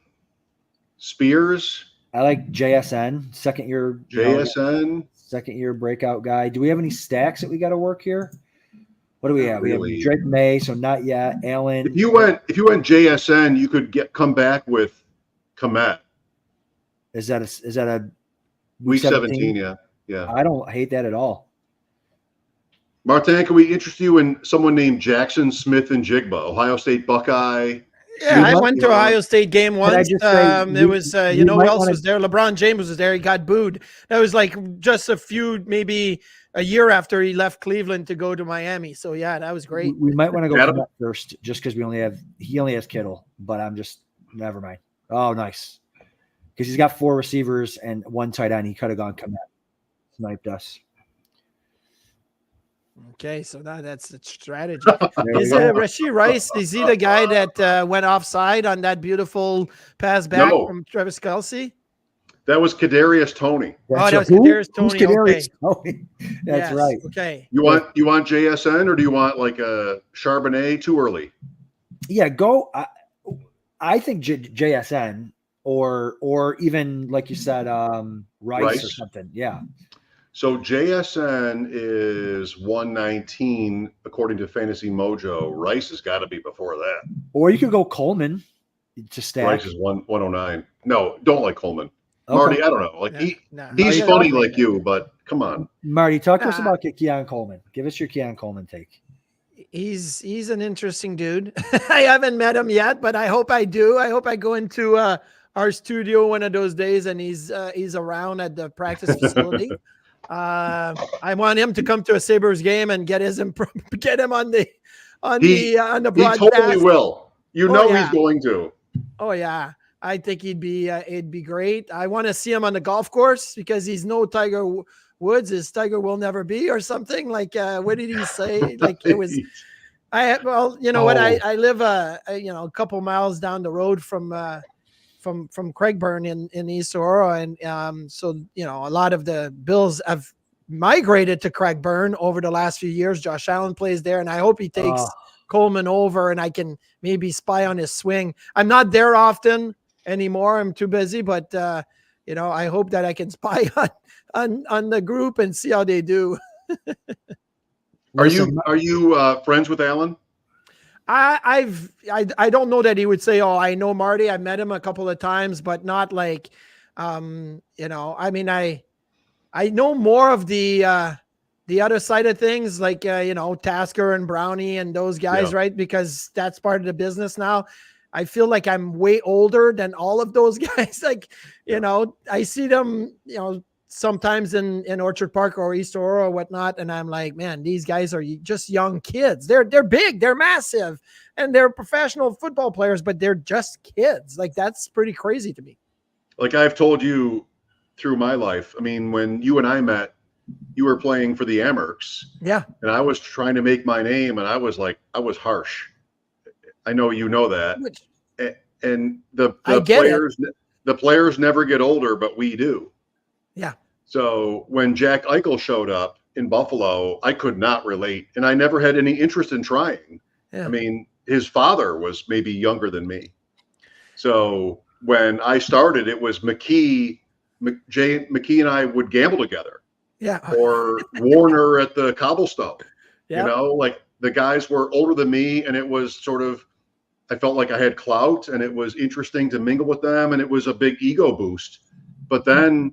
Spears. I like JSN, second year. JSN. Second year breakout guy. Do we have any stacks that we got to work here? What do we have? Really. We have Drake May, so not yet. Allen. If you went JSN, you could come back with Komet. Is that a Week 17? Yeah. I don't hate that at all. Martin, can we interest you in someone named Jackson Smith and Jigba, Ohio State Buckeye? Yeah, I went to Ohio State game once. It was, who else was there? LeBron James was there. He got booed. That was like just maybe a year after he left Cleveland to go to Miami. So yeah, that was great. We might want to go first, just because he only has Kittle, but never mind. Oh, nice. Because he's got 4 receivers and 1 tight end. He could have gone Komet. Sniped us. Okay, so that's the strategy. Is Rashi Rice? Is he the guy that went offside on that beautiful pass back from Travis Kelce? That was Kadarius Toney. That was Kadarius Toney. Kadarius Toney? That's right. Okay. You want JSN or do you want like a Charbonnet too early? Yeah, go. I think JSN or even like you said, Rice or something. Yeah. So JSN is 119 according to Fantasy Mojo. Rice has got to be before that. Or you could go Coleman to stack. Rice is 109. No, don't like Coleman. Okay. Marty, I don't know. Like he's funny like you, but come on. Marty, talk to us about Keon Coleman. Give us your Keon Coleman take. He's an interesting dude. I haven't met him yet, but I hope I do. I hope I go into our studio one of those days and he's around at the practice facility. I want him to come to a Sabres game and get him on the broadcast. He totally will. He's going to. Oh yeah, I think it'd be great. I want to see him on the golf course because he's no Tiger Woods. His Tiger will never be or something like. What did he say? Like it was. I live a couple miles down the road from Craigburn in East Aurora, and so a lot of the Bills have migrated to Craigburn over the last few years. Josh Allen plays there, and I hope he takes Coleman over, and I can maybe spy on his swing. I'm not there often anymore; I'm too busy. But I hope that I can spy on the group and see how they do. Are you friends with Allen? I don't know that he would say, "Oh, I know Marty. I met him a couple of times," but not like, I mean, I know more of the other side of things, like Tasker and Brownie and those guys, right? Because that's part of the business now. I feel like I'm way older than all of those guys. Like, I see them, sometimes in Orchard Park or East Aurora or whatnot. And I'm like, man, these guys are just young kids. They're big, they're massive, and they're professional football players, but they're just kids. Like, that's pretty crazy to me. Like I've told you through my life, I mean, when you and I met, you were playing for the Amherst. Yeah. And I was trying to make my name, and I was harsh. I know you know that. And the players never get older, but we do. Yeah. So when Jack Eichel showed up in Buffalo, I could not relate, and I never had any interest in trying. Yeah. I mean, his father was maybe younger than me. So when I started, it was McKee and I would gamble together. Yeah. Or Warner at the Cobblestone. Yeah. Like the guys were older than me, and it was sort of, I felt like I had clout, and it was interesting to mingle with them, and it was a big ego boost. But then,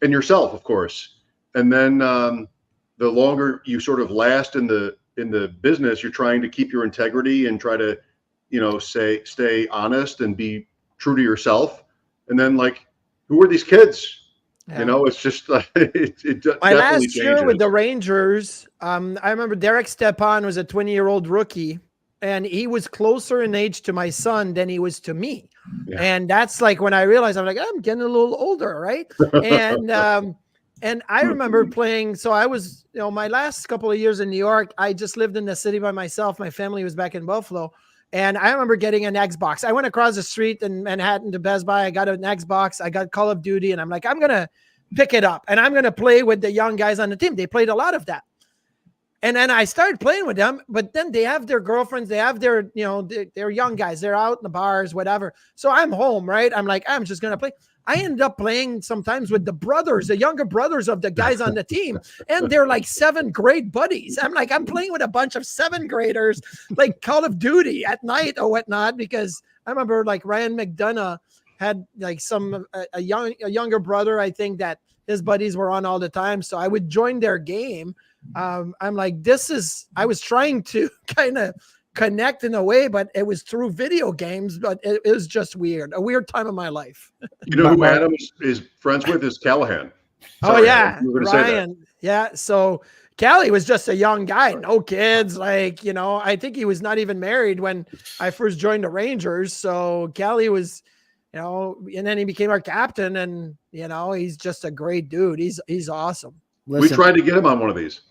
and yourself, of course, and then the longer you sort of last in the business, you're trying to keep your integrity and try to, stay honest and be true to yourself. And then, like, who are these kids? Yeah. It's just it my last year with the Rangers. I remember Derek Stepan was a 20-year-old rookie. and he was closer in age to my son than he was to me. Yeah. And that's like when I realized, I'm like, I'm getting a little older, right? And I remember playing. So I was, my last couple of years in New York, I just lived in the city by myself. My family was back in Buffalo. And I remember getting an Xbox. I went across the street in Manhattan to Best Buy. I got an Xbox. I got Call of Duty. And I'm like, I'm going to pick it up. And I'm going to play with the young guys on the team. They played a lot of that. And then I started playing with them. But then they have their girlfriends. They have their, they're young guys. They're out in the bars, whatever. So I'm home, right? I'm like, I'm just going to play. I ended up playing sometimes with the younger brothers of the guys on the team. And they're like 7th grade buddies. I'm like, I'm playing with a bunch of 7th graders, like Call of Duty at night or whatnot, because I remember like Ryan McDonough had like a younger brother, I think, that his buddies were on all the time. So I would join their game. I'm like, I was trying to kind of connect in a way, but it was through video games, but it was just a weird time of my life. You know who Adam is friends with is Callahan. Sorry, yeah, Ryan. Yeah, so Callie was just a young guy, no kids. Like, I think he was not even married when I first joined the Rangers. So Callie was, and then he became our captain, and he's just a great dude. He's awesome. Listen, we tried to get him on one of these.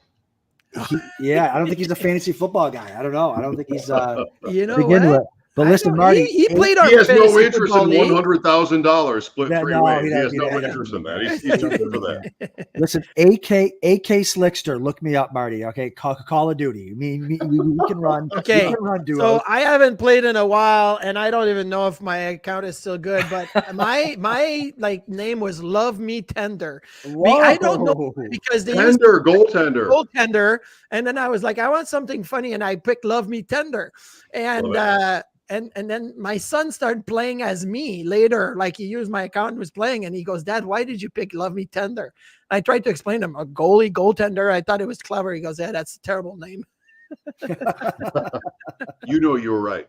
Yeah, I don't think he's a fantasy football guy. I don't know. I don't think he's begin with. But listen, Marty, he played our. He has no interest in $100,000 split 3 ways. He has no interest in that. He's too good for that. Listen, AK Slickster, look me up, Marty. Okay, Call of Duty. We can run. Okay, we can run duos. So I haven't played in a while, and I don't even know if my account is still good. But my name was Love Me Tender. I don't know because they used goaltender, and then I was like, I want something funny, and I picked Love Me Tender, and. And then my son started playing as me later. Like he used my account and was playing, and he goes, "Dad, why did you pick Love Me Tender?" I tried to explain to him, a goaltender. I thought it was clever. He goes, "Yeah, that's a terrible name." You were right.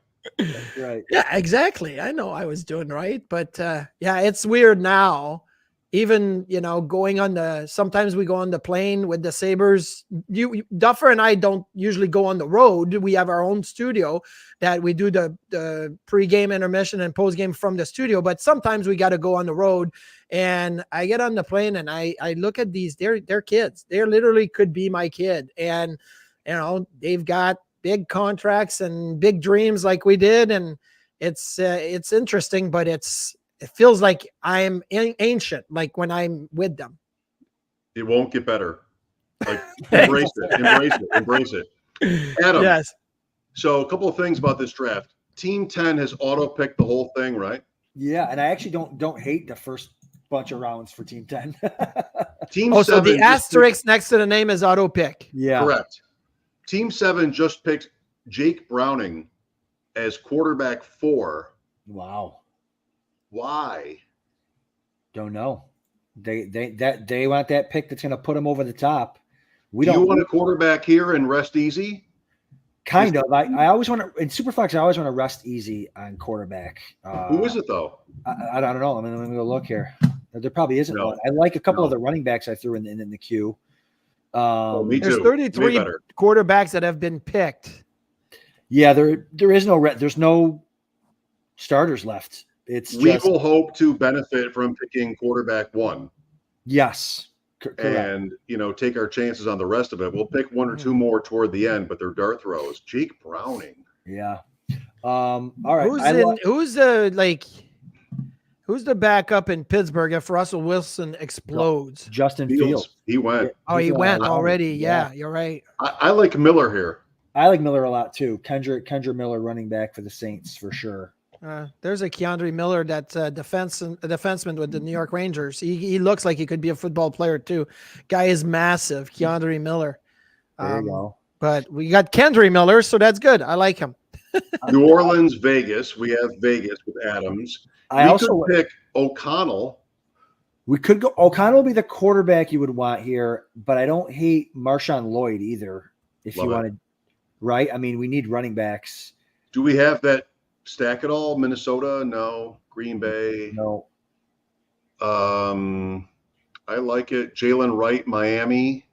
Right. Yeah, exactly. I know I was doing right, but yeah, it's weird now. Even, sometimes we go on the plane with the Sabres. Duffer and I don't usually go on the road. We have our own studio that we do the pre-game, intermission, and post-game from the studio. But sometimes we got to go on the road, and I get on the plane and I look at these. They're kids. They literally could be my kid, and they've got big contracts and big dreams like we did, and it's interesting, but it feels like I'm ancient, like when I'm with them. It won't get better. Like embrace it. Adam. Yes. So a couple of things about this draft. Team 10 has auto-picked the whole thing, right? Yeah, and I actually don't hate the first bunch of rounds for Team 10. Team 7 so the asterisk next to the name is auto-pick. Yeah. Correct. Team 7 just picked Jake Browning as quarterback 4. Wow. Why? Don't know. They want that pick that's going to put them over the top. Do you want a quarterback here and rest easy? Kind of. I always want to in Superflex. I always want to rest easy on quarterback. Who is it though? I don't know. Let me go look here. There probably isn't one. I like a couple of the running backs I threw in the queue. Me too. There's 33 quarterbacks that have been picked. Yeah, there is there's no starters left. We will hope to benefit from picking quarterback 1. Yes. Correct. And, take our chances on the rest of it. We'll pick 1 or 2 more toward the end, but they're dart throws. Jake Browning. Yeah. All right. Who's the backup in Pittsburgh if Russell Wilson explodes? Justin Fields. He went. Oh, he went already. Yeah, you're right. I like Miller here. I like Miller a lot too. Kendra Miller, running back for the Saints for sure. There's a Keandre Miller that's a defenseman with the New York Rangers. He looks like he could be a football player too. Guy is massive, Keandre Miller. There you go. But we got Kendry Miller, so that's good. I like him. New Orleans, Vegas. We have Vegas with Adams. We could pick O'Connell. We could go. O'Connell will be the quarterback you would want here, but I don't hate Marshawn Lloyd either. If you wanted, right? I mean, we need running backs. Do we have that stack at all? Minnesota? No. Green Bay? No. I like it. Jalen Wright, Miami.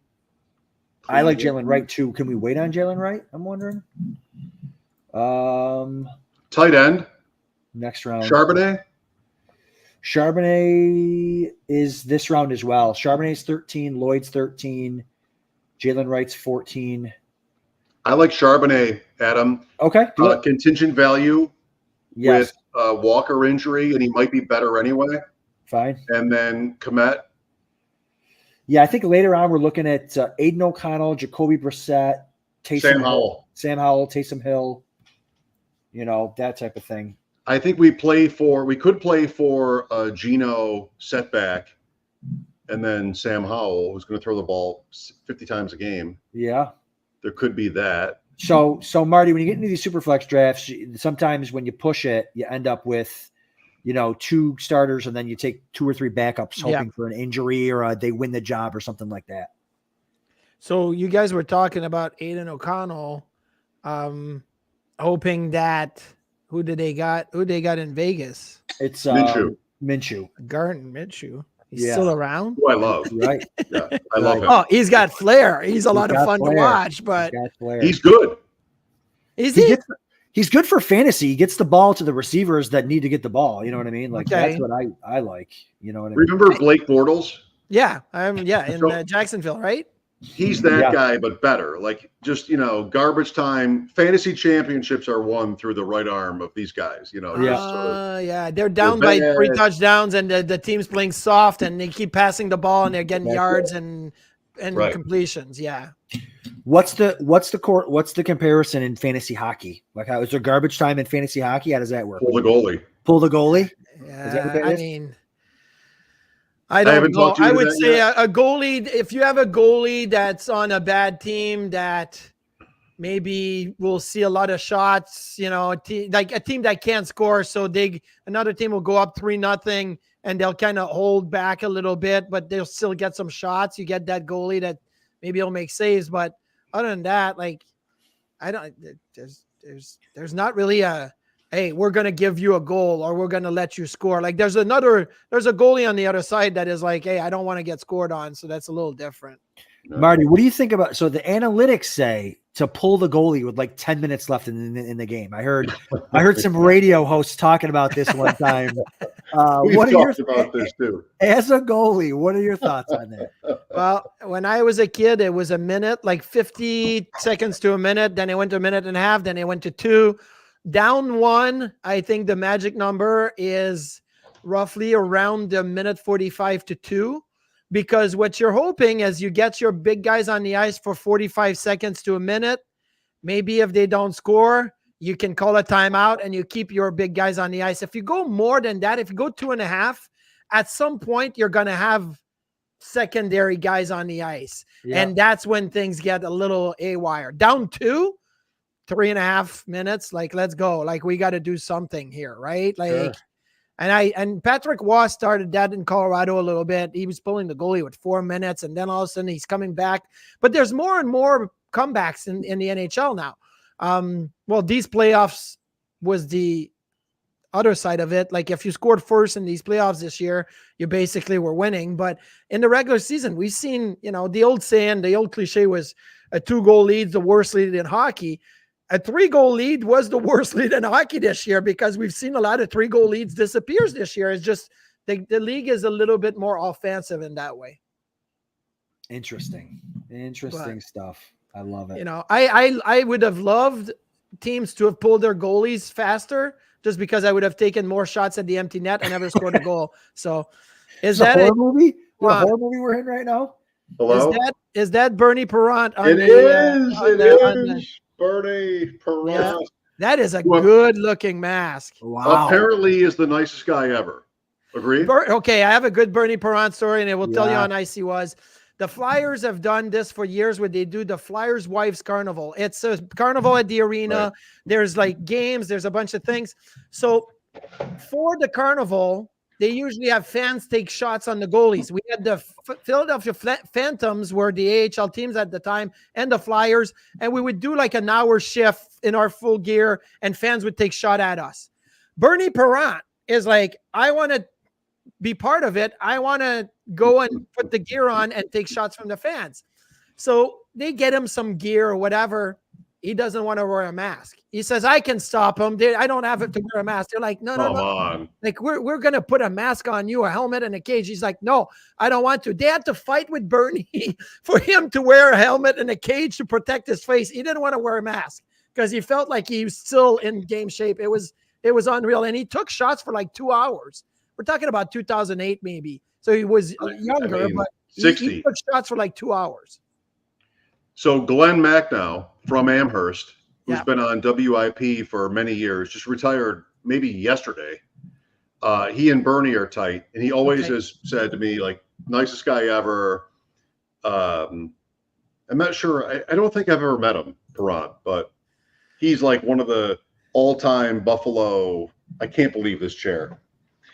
I like Jalen Wright too. Can we wait on Jalen Wright? I'm wondering. Tight end. Next round. Charbonnet is this round as well. Charbonnet's 13, Lloyd's 13, Jalen Wright's 14. I like Charbonnet, Adam. Okay. Contingent value Yes. with Walker injury, and he might be better anyway. Fine. And then Komet. Yeah, I think later on we're looking at Aiden O'Connell, Jacoby Brissett, Sam Howell, Taysom Hill, that type of thing. I think we could play for Geno setback, and then Sam Howell, who's going to throw the ball 50 times a game. Yeah. There could be that. So Marty, when you get into these Superflex drafts, sometimes when you push it, you end up with, 2 starters, and then you take 2 or 3 backups hoping for an injury or they win the job or something like that. So you guys were talking about Aiden O'Connell, hoping that who they got in Vegas? It's Minshew. Garden Minshew. He's still around. Who I love. Right. Yeah, I love him. Oh, he's got flair. He's a lot of fun to watch, but he's good. Is he? He's good for fantasy. He gets the ball to the receivers that need to get the ball. You know what I mean? Like that's what I like. You know what I mean? Remember Blake Bortles? Yeah, in Jacksonville, right? He's that guy, but better. Like just garbage time. Fantasy championships are won through the right arm of these guys. They're down by 3 touchdowns, and the team's playing soft, and they keep passing the ball, and they're getting yards and completions. Yeah. What's the comparison in fantasy hockey? Like, how is there garbage time in fantasy hockey? How does that work? Pull the goalie. Yeah, I don't know. I would say a goalie, if you have a goalie that's on a bad team that maybe will see a lot of shots, like a team that can't score, so another team will go up 3-0 and they'll kind of hold back a little bit, but they'll still get some shots. You get that goalie that maybe he'll make saves, but other than that, like there's not really hey, we're going to give you a goal or we're going to let you score. Like there's a goalie on the other side that is like, hey, I don't want to get scored on. So that's a little different. Marty, what do you think about, so the analytics say to pull the goalie with like 10 minutes left in the game. I heard some radio hosts talking about this one time. We've talked about this too. As a goalie, what are your thoughts on that? Well, when I was a kid, it was a minute, like 50 seconds to a minute. Then it went to a minute and a half. Then it went to 2. Down 1, I think the magic number is roughly around the minute 45 to 2. Because what you're hoping is you get your big guys on the ice for 45 seconds to a minute. Maybe if they don't score, you can call a timeout and you keep your big guys on the ice. If you go more than that, if you go 2.5, at some point you're going to have secondary guys on the ice. Yeah. And that's when things get a little haywire. Down 2, 3.5 minutes, like, let's go. Like, we got to do something here, right? Like, sure. And Patrick Waugh started that in Colorado a little bit. He was pulling the goalie with 4 minutes, and then all of a sudden he's coming back. But there's more and more comebacks in the NHL now. Well, these playoffs was the other side of it. Like, if you scored first in these playoffs this year, you basically were winning. But in the regular season, we've seen, the old saying, the old cliche was a 2-goal lead, the worst lead in hockey. A 3-goal lead was the worst lead in hockey this year because we've seen a lot of 3-goal leads disappears this year. It's just the league is a little bit more offensive in that way. Interesting stuff. I love it. I would have loved teams to have pulled their goalies faster just because I would have taken more shots at the empty net and never scored a goal. So is that a horror movie? What horror movie we're in right now? Hello? Is that Bernie Perrant? It is. Bernie Perrant. Yeah, that is a good-looking mask. Wow. Apparently is the nicest guy ever. Agree? Okay, I have a good Bernie Perrant story, and it will tell you how nice he was. The Flyers have done this for years where they do the Flyers Wives Carnival. It's a carnival at the arena. Right. There's like games. There's a bunch of things. So for the carnival, they usually have fans take shots on the goalies. We had the Philadelphia Phantoms were the AHL teams at the time and the Flyers, and we would do like an hour shift in our full gear, and fans would take shot at us. Bernie Perrant is like, I want to be part of it. I want to go and put the gear on and take shots from the fans. So they get him some gear or whatever. he doesn't want to wear a mask. He says, I can stop him. I don't have to wear a mask. They're like, no. Come on. Like, we're going to put a mask on you, a helmet and a cage. He's like, no, I don't want to. They had to fight with Bernie for him to wear a helmet and a cage to protect his face. He didn't want to wear a mask because he felt like he was still in game shape. It was unreal. And he took shots for like 2 hours. We're talking about 2008 maybe. So he was younger, but 60. he took shots for like 2 hours. So Glenn Macnow from Amherst, who's Yeah. been on WIP for many years, just retired maybe yesterday. He and Bernie are tight, and he always has said to me, like, nicest guy ever. I'm not sure. I don't think I've ever met him, Perron, but he's like one of the all-time Buffalo. I can't believe this chair.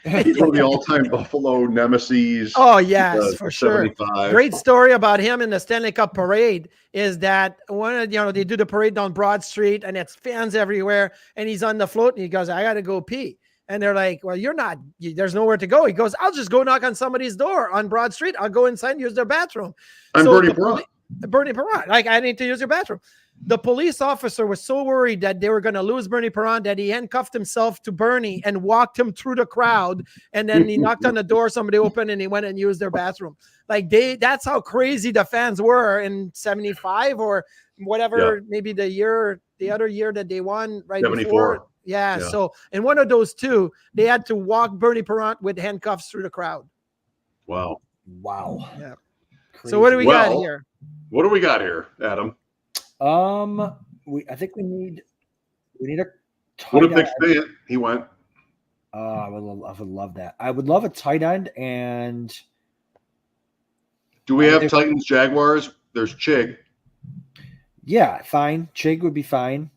He's one of the all-time Buffalo nemesis. Oh, yes, for sure. 75. Great story about him in the Stanley Cup parade is that they do the parade down Broad Street and it's fans everywhere. And he's on the float and he goes, I got to go pee. And they're like, well, there's nowhere to go. He goes, I'll just go knock on somebody's door on Broad Street. I'll go inside and use their bathroom. I'm Bernie Perron. Bernie Perron. Like, I need to use your bathroom. The police officer was so worried that they were going to lose Bernie Perron that he handcuffed himself to Bernie and walked him through the crowd. And then he knocked on the door, somebody opened, and he went and used their bathroom. Like, that's how crazy the fans were in 75 or whatever, maybe the other year that they won right 74. before. Yeah. So in one of those two, they had to walk Bernie Perron with handcuffs through the crowd. Wow. Yeah. Crazy. So what do we got here? What do we got here, Adam? I think we need a tight What a big end. fan. He went. I would love that. I would love a tight end. And Do we have Titans, Jaguars? There's Chig. yeah, fine. Chig would be fine.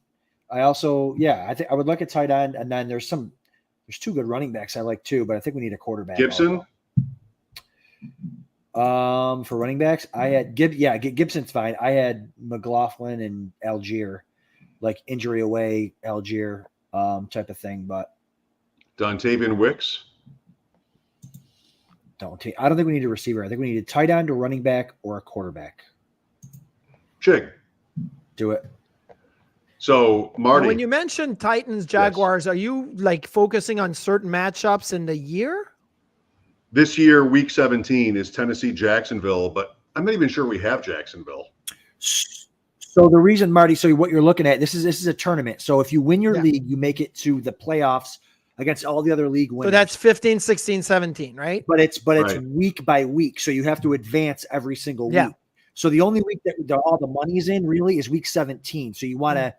I also, I think I would like a tight end. And then there's 2 good running backs I like too, but I think we need a quarterback. Gibson. Also. For running backs, I had Gibson's fine. I had McLaughlin and Algier, like injury away Algier type of thing, but Dontavian Wicks. I don't think we need a receiver. I think we need a tight end, a running back, or a quarterback. Chig. Do it. So Marty, When you mentioned Titans, Jaguars, are you like focusing on certain matchups in the year? this year, week 17 is Tennessee, Jacksonville, but I'm not even sure we have Jacksonville. So the reason, Marty, so what you're looking at, this is a tournament. So if you win your league, you make it to the playoffs against all the other league winners. So that's 15, 16, 17, right? But it's Right. week by week. So you have to advance every single Yeah. week. So the only week that all the money's in really is week 17. So you want to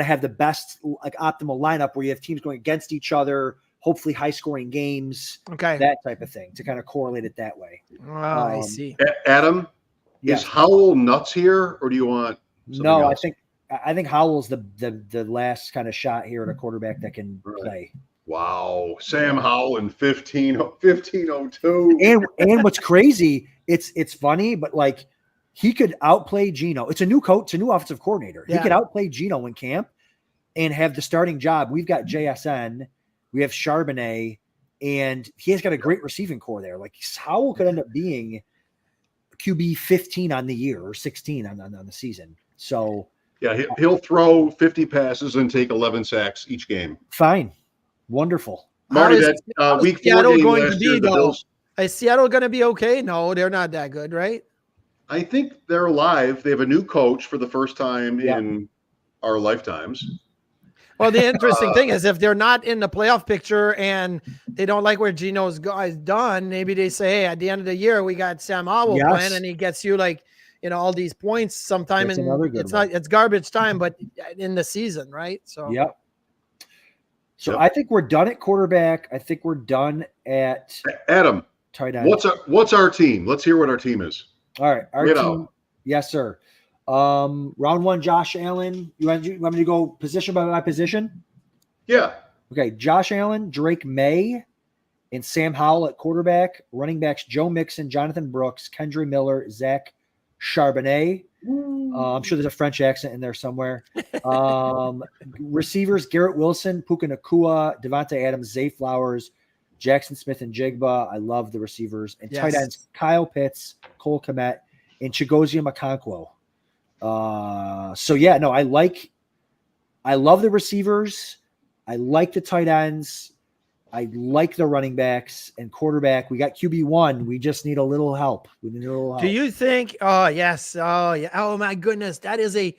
have the best, like, optimal lineup where you have teams going against each other, hopefully high scoring games, Okay. that type of thing, to kind of correlate it that way. I see. Adam, Yeah. is Howell nuts here, or do you want something No, else? I think Howell's the last kind of shot here at a quarterback that can play. Wow, Sam Howell in 1502. And what's crazy, it's funny, but like he could outplay Gino. It's a new coach, it's a new offensive coordinator. Yeah. He could outplay Gino in camp and have the starting job. We've got JSN, we have Charbonnet, and he has got a great receiving core there. Like Howell could end up being QB 15 on the year or 16 on the season. So Yeah, he'll throw 50 passes and take 11 sacks each game. fine. Wonderful. Marty, How that is week 4 Seattle game going to last be, year, the though? Bills, Is Seattle going to be okay? No, they're not that good, right? I think they're alive. They have a new coach for the first time Yeah. in our lifetimes. Well, the interesting thing is if they're not in the playoff picture and they don't like where Gino's guys done, maybe they say, hey, at the end of the year, we got Sam Howell Yes. playing and he gets you like, all these points sometime. That's And another good it's garbage time, but in the season, right? So Yep. So Yep. I think we're done at quarterback. I think we're done at Adam, tight end. what's our team? Let's hear what our team is. All right, our Get team. out. Yes, sir. Round one, Josh Allen. You want me to go position by position? Yeah. Okay, Josh Allen, Drake May, and Sam Howell at quarterback. Running backs: Joe Mixon, Jonathan Brooks, Kendra Miller, Zach Charbonnet. I'm sure there's a French accent in there somewhere. Receivers: Garrett Wilson, Puka Nacua, Devontae Adams, Zay Flowers, Jackson Smith, and Jigba. I love the receivers. And tight Yes. ends: Kyle Pitts, Cole Kmet, and Chigozie Okonkwo. So yeah, no, I love the receivers. I like the tight ends. I like the running backs and quarterback. We got QB1. We just need a little help. We need a little help. Do you think? Oh yes. Oh yeah. Oh my goodness. That is a.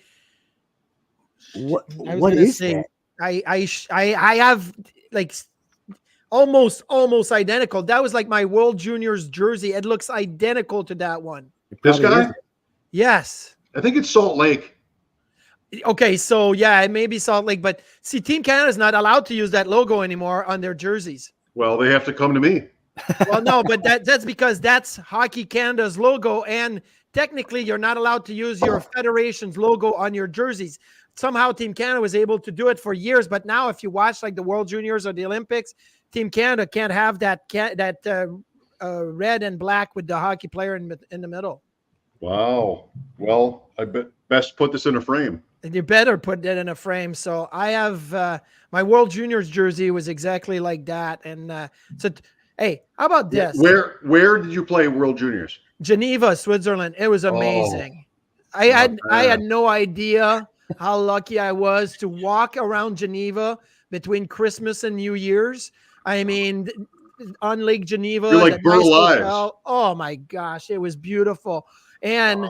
What I was what gonna is say, that? I have like almost identical. That was like my World Juniors jersey. It looks identical to that one. It This probably guy? is. Yes. I think it's Salt Lake. Okay, so yeah, it may be Salt Lake, but see, Team Canada is not allowed to use that logo anymore on their jerseys. Well, they have to come to me. Well, no, but that's because that's Hockey Canada's logo, and technically you're not allowed to use your federation's logo on your jerseys. Somehow Team Canada was able to do it for years, but now if you watch like the World Juniors or the Olympics, Team Canada can't have that red and black with the hockey player in the middle. Wow. Well, I best put this in a frame. And you better put that in a frame. So I have my World Juniors jersey was exactly like that. And so, hey, how about this? Where did you play World Juniors? Geneva, Switzerland. It was amazing. I had no idea how lucky I was to walk around Geneva between Christmas and New Year's. I mean, on Lake Geneva. You're like Burl Ives. Oh my gosh, it was beautiful. And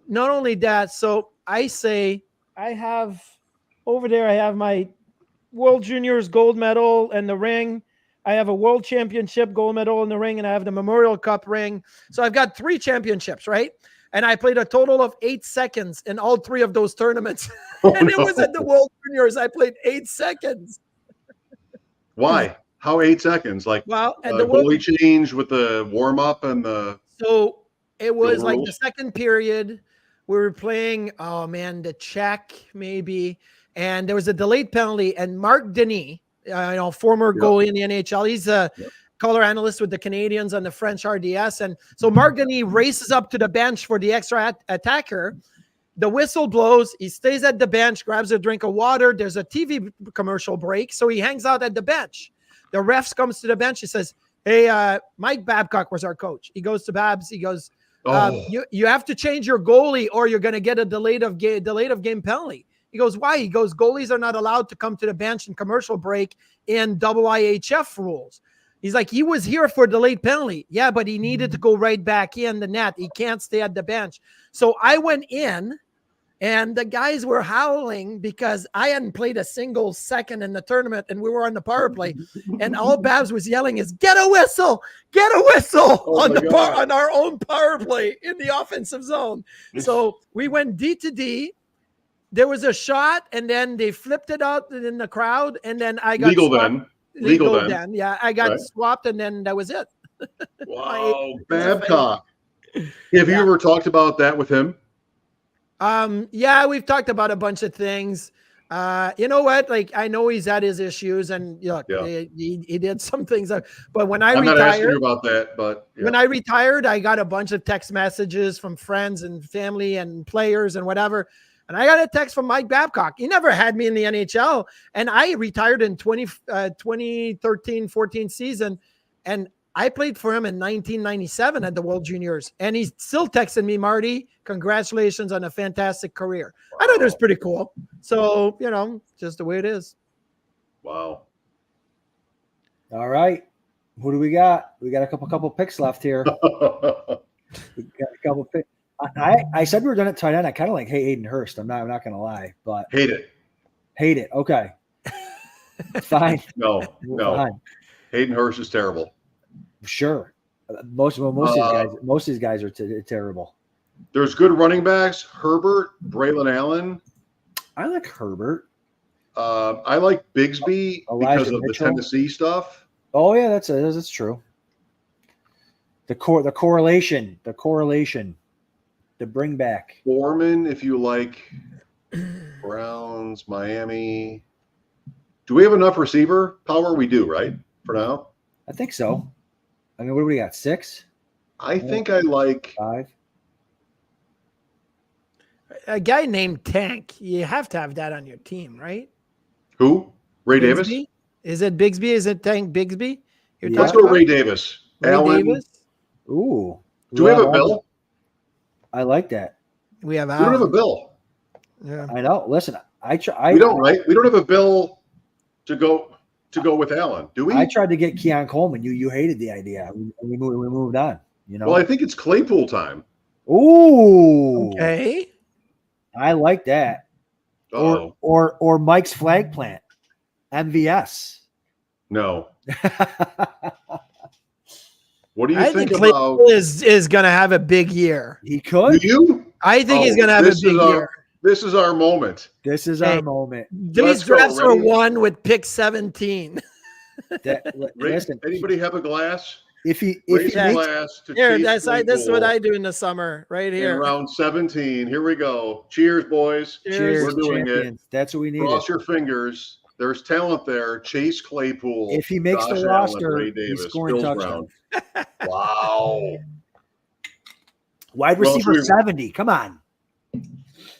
not only that, so I say I have over there, I have my World Juniors gold medal and the ring. I have a World Championship gold medal in the ring, and I have the Memorial Cup ring. So I've got 3 championships, right? And I played a total of 8 seconds in all 3 of those tournaments. It was at the World Juniors. I played 8 seconds. Why? How 8 seconds? Like, well, and the goalie change with the warm up and the. So it was like the second period. We were playing, oh man, the Czech maybe, and there was a delayed penalty. And Mark Denis, former goalie in the NHL, he's a color analyst with the Canadians on the French RDS. And so Mark Denis races up to the bench for the extra attacker. The whistle blows. He stays at the bench, grabs a drink of water. There's a TV commercial break, so he hangs out at the bench. The refs comes to the bench. He says, "Hey, Mike Babcock was our coach." He goes to Babs. He goes, you have to change your goalie or you're going to get a delayed of game penalty. He goes, why? He goes, goalies are not allowed to come to the bench in commercial break in IIHF rules. He's like, he was here for delayed penalty. Yeah, but he needed to go right back in the net. He can't stay at the bench. So I went in and the guys were howling because I hadn't played a single second in the tournament and we were on the power play. And all Babs was yelling is, get a whistle on our own power play in the offensive zone. So we went D to D. There was a shot and then they flipped it out in the crowd. And then I got legal then. Yeah, I got swapped and then that was it. Wow, Babcock. Have you ever talked about that with him? Yeah, we've talked about a bunch of things. You know what? Like, I know he's had his issues, and look, he did some things. But when I'm retired, not asking you about that. But when I retired, I got a bunch of text messages from friends and family and players and whatever. And I got a text from Mike Babcock. He never had me in the NHL, and I retired in 2013-14 season, and I played for him in 1997 at the World Juniors, and he's still texting me, Marty, congratulations on a fantastic career. Wow. I thought it was pretty cool. So, just the way it is. Wow. All right. Who do we got? We got a couple picks left here. We got a couple picks. I said we were done at tight end. I kind of like Hayden Hurst. I'm not going to lie, but hate it. Okay. Fine. No. Fine. Hayden Hurst is terrible. Sure. Most of these guys are terrible. There's good running backs. Herbert, Braylon Allen. I like Herbert. I like Bigsby because of the Tennessee stuff. Oh yeah, that's true. The correlation, the bring back. Foreman, if you like. Browns, Miami. Do we have enough receiver power? We do, right? For now? I think so. I mean, what do we got? 6? I think I like 5. A guy named Tank. You have to have that on your team, right? Who? Ray Bigsby? Davis? Is it Bigsby? Is it Tank Bigsby? Let's go Ray Davis. Ray Davis? Ooh. Do we have a bill? I like that. We have We don't have a Allen. bill. Yeah. I know. Listen, I We don't, right? We don't have a bill to go with Allen, do we? I tried to get Keon Coleman. You hated the idea. We moved on. You know. Well, I think it's Claypool time. Ooh. Okay. I like that. Uh-oh. Or Mike's flag plant, MVS. No. What do you I think think about? Claypool is going to have a big year. He Do could. you? I think he's going to have a big year. This is our moment. This is Hey. our moment. These Let's go. drafts were Ready? won with pick 17. Listen, Anybody have a glass? if he Raise a makes, glass to Here, Chase this is what Claypool I do in the summer, right in here. round 17. Here we go. Cheers, boys. Cheers. We're doing champions. That's what we need. Cross your fingers. There's talent there. Chase Claypool. If he makes Josh the Allen, roster, Ray he's Davis, scoring Bill touchdowns. Brown. Wow. Wide Well, receiver should we- 70. Come on.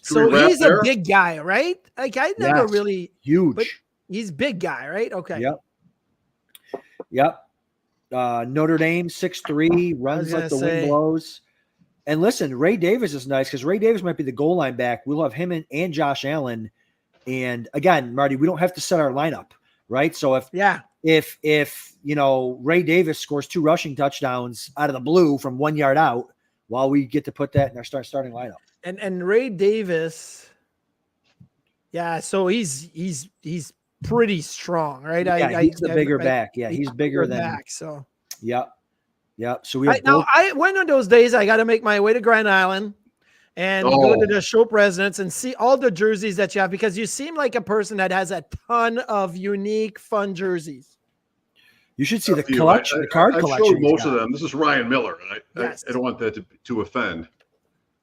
So we wrap he's there? a big guy, right? Like I never Yes. really. Huge. But he's big guy, right? Okay. Yep. Notre Dame 6'3", runs gonna like the say- wind blows. And listen, Ray Davis is nice because Ray Davis might be the goal line back. We'll have him and Josh Allen. And again, Marty, we don't have to set our lineup, right? So if Ray Davis scores 2 rushing touchdowns out of the blue from 1 yard out, while we get to put that in our starting lineup. And Ray Davis, yeah. So he's pretty strong, right? Yeah, he's the bigger back. Yeah, he's bigger than. back. So Yep. So we have now one of those days I got to make my way to Grand Island and go to the Shope residence and see all the jerseys that you have, because you seem like a person that has a ton of unique, fun jerseys. You should see the You. collection, the card I've collection. showed most of them. This is Ryan Miller. And Yes. I don't want that to offend,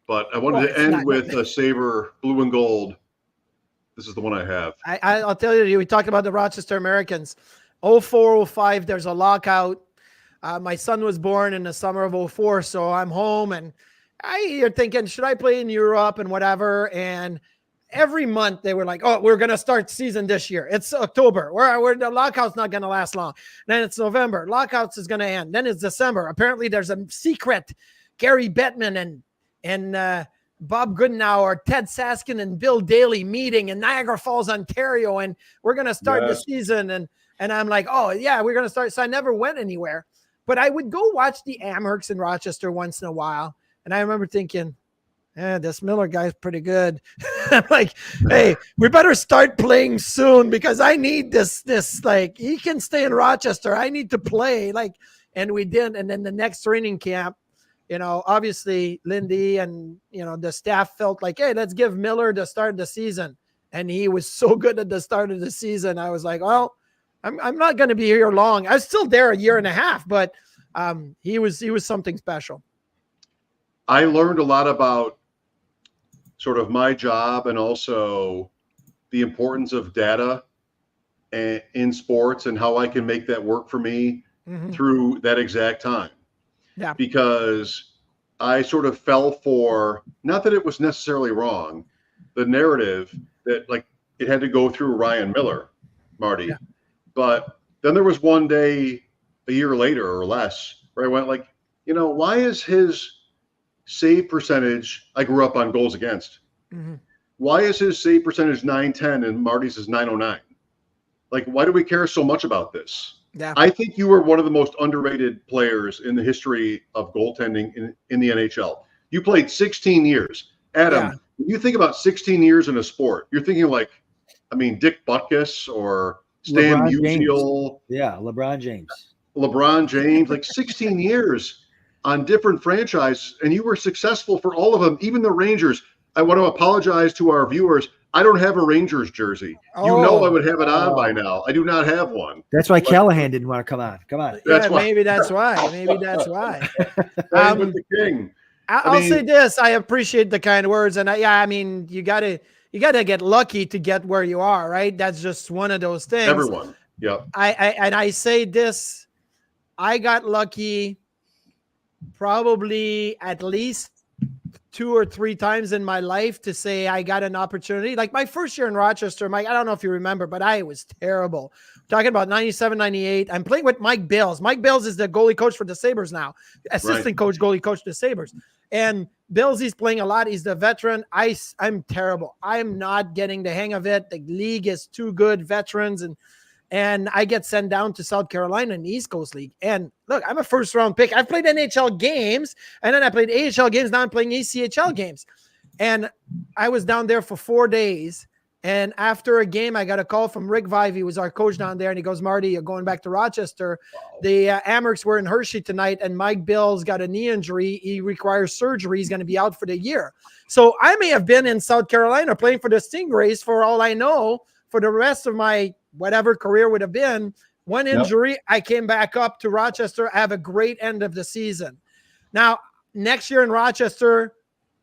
but I wanted to it's end not- with a Sabre blue and gold. This is the one I have. I'll tell you, we talked about the Rochester Americans. 04-05, there's a lockout. My son was born in the summer of 04, so I'm home, and you're thinking, should I play in Europe and whatever? And every month they were like, oh, we're going to start season this year. It's October. The lockout's not going to last long. Then it's November. Lockouts is going to end. Then it's December. Apparently there's a secret Gary Bettman and Bob Goodenauer, Ted Saskin, and Bill Daly meeting in Niagara Falls, Ontario, and we're going to start the season. And I'm like, oh, yeah, we're going to start. So I never went anywhere. But I would go watch the Amherst in Rochester once in a while. And I remember thinking, this Miller guy's pretty good. I'm like, hey, we better start playing soon because I need this, like, he can stay in Rochester. I need to play. And we did. And then the next training camp, obviously Lindy and, the staff felt like, hey, let's give Miller the start of the season. And he was so good at the start of the season. I was like, well, I'm not going to be here long. I was still there a year and a half, but he was something special. I learned a lot about sort of my job and also the importance of data in sports and how I can make that work for me through that exact time. Yeah. Because I sort of fell for, not that it was necessarily wrong, the narrative that like it had to go through Ryan Miller, Marty. Yeah. But then there was one day a year later or less where I went like, why is his save percentage, I grew up on goals against. Why is his save percentage 910 and Marty's is 909? Like, why do we care so much about this? Yeah. I think you were one of the most underrated players in the history of goaltending in the NHL. You played 16 years. Adam, when you think about 16 years in a sport, you're thinking like, Dick Butkus or Stan LeBron Musial. Yeah, LeBron James, like 16 years on different franchises, and you were successful for all of them, even the Rangers. I want to apologize to our viewers. I don't have a Rangers jersey. I would have it on by now. I do not have one. That's why Callahan didn't want to come on. Come on. Maybe that's why. With the king. I'll say this. I appreciate the kind words. And you gotta get lucky to get where you are, right? That's just one of those things. Everyone. Yeah. I say this, I got lucky probably at least 2 or 3 times in my life to say I got an opportunity. Like my first year in Rochester, Mike, I don't know if you remember, but I was terrible. Talking about 97, 98. I'm playing with Mike Bales. Mike Bales is the goalie coach for the Sabres now. Assistant coach, goalie coach for the Sabres. And Billsy's playing a lot. He's the veteran. I'm terrible. I'm not getting the hang of it. The league is too good, veterans, and I get sent down to South Carolina in the East Coast League. And look, I'm a first-round pick. I've played NHL games, and then I played AHL games. Now I'm playing ECHL games. And I was down there for 4 days. And after a game, I got a call from Rick Vivey, who was our coach down there. And he goes, Marty, you're going back to Rochester. Wow. The Amherst were in Hershey tonight, and Mike Bill's got a knee injury. He requires surgery. He's going to be out for the year. So I may have been in South Carolina playing for the Stingrays for all I know for the rest of my whatever career would have been. One injury, yep. I came back up to Rochester. I have a great end of the season. Now, next year in Rochester,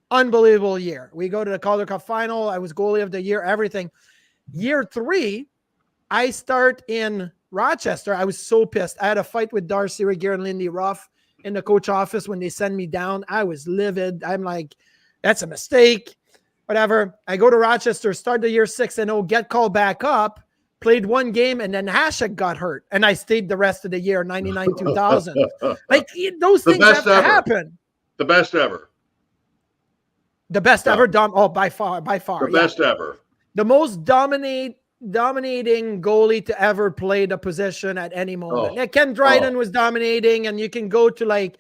unbelievable year. We go to the Calder Cup final. I was goalie of the year, everything. Year 3, I start in Rochester. I was so pissed. I had a fight with Darcy Regier and Lindy Ruff in the coach office when they send me down. I was livid. I'm like, that's a mistake. Whatever. I go to Rochester, start the year 6-0, get called back up, played 1 game, and then Hasek got hurt. And I stayed the rest of the year, 99, 2000. Like, those things have to happen. The best ever. The best ever done. Oh, by far. The best ever. The most dominating goalie to ever play the position at any moment. Yeah, Ken Dryden was dominating, and you can go to like,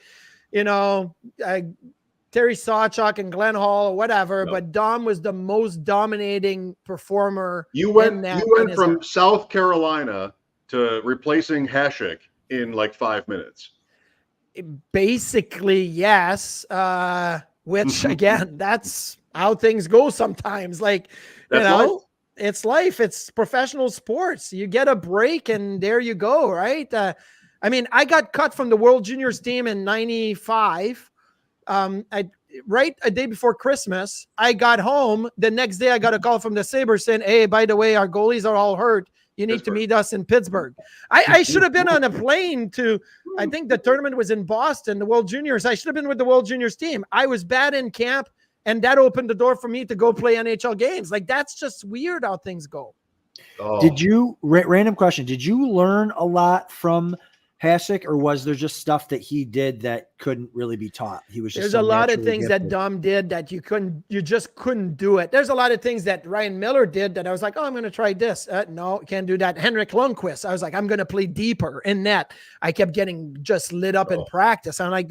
Terry Sawchuk and Glenn Hall or whatever, but Dom was the most dominating performer. You went from South Carolina to replacing Hasek in like 5 minutes. Basically, yes. Which again, that's how things go sometimes. Like, life. It's life. It's professional sports. You get a break and there you go. Right. I got cut from the World Juniors team in 95. Right a day before Christmas, I got home. The next day I got a call from the Sabres saying, hey, by the way, our goalies are all hurt. You need to meet us in Pittsburgh. I should have been on a plane to, I think the tournament was in Boston, the World Juniors. I should have been with the World Juniors team. I was bad in camp, and that opened the door for me to go play NHL games. Like, that's just weird how things go. Did you, random question, did you learn a lot from Hasek, or was there just stuff that he did that couldn't really be taught? He was just There's a lot of things that Dom did that you just couldn't do it. There's a lot of things that Ryan Miller did that I was like, oh, I'm going to try this. No, can't do that. Henrik Lundqvist, I was like, I'm going to play deeper in net. I kept getting just lit up in practice. I'm like,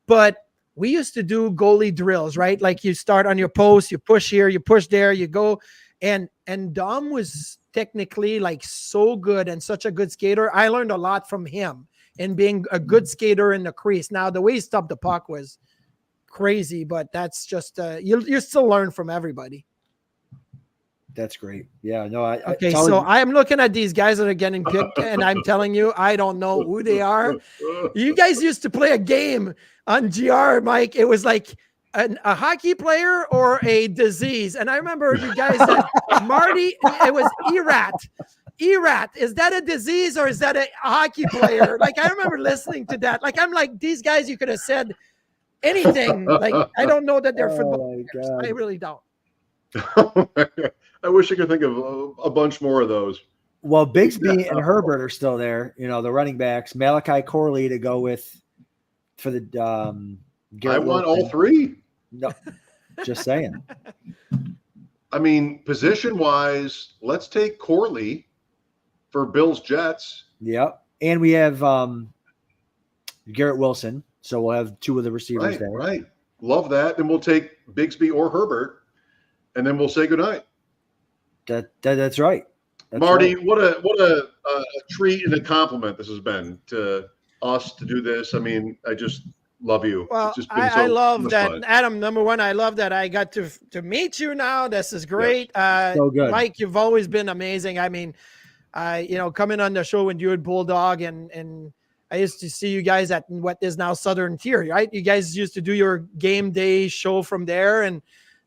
but we used to do goalie drills, right? Like, you start on your post, you push here, you push there, you go. And Dom was technically like so good and such a good skater. I learned a lot from him and being a good skater in the crease. Now, the way he stopped the puck was crazy, but that's just you still learn from everybody. That's great. Yeah, no. I'm looking at these guys that are getting picked, and I'm telling you, I don't know who they are. You guys used to play a game on GR, Mike. It was like a hockey player or a disease, and I remember you guys said Marty. It was ERAT. ERAT, is that a disease or is that a hockey player? Like, I remember listening to that. Like, I'm like, these guys, you could have said anything. Like, I don't know that they're football players. I really don't. I wish I could think of a bunch more of those. Well, Bigsby and Herbert are still there. The running backs. Malachi Corley to go with for the I want all 3. No, just saying. I mean, position-wise, let's take Corley for Bills Jets. Yep. And we have Garrett Wilson. So we'll have 2 of the receivers there. Right. Love that. Then we'll take Bigsby or Herbert, and then we'll say goodnight. That's right. That's Marty, right. what a treat and a compliment this has been to us to do this. I mean, I just love you. Well, it's just been I love that, fun. Adam. Number one, I love that I got to meet you now. This is great. Yes. So good. Mike, you've always been amazing. I mean, coming on the show when you had Bulldog and I used to see you guys at what is now Southern Tier, right? You guys used to do your game day show from there, and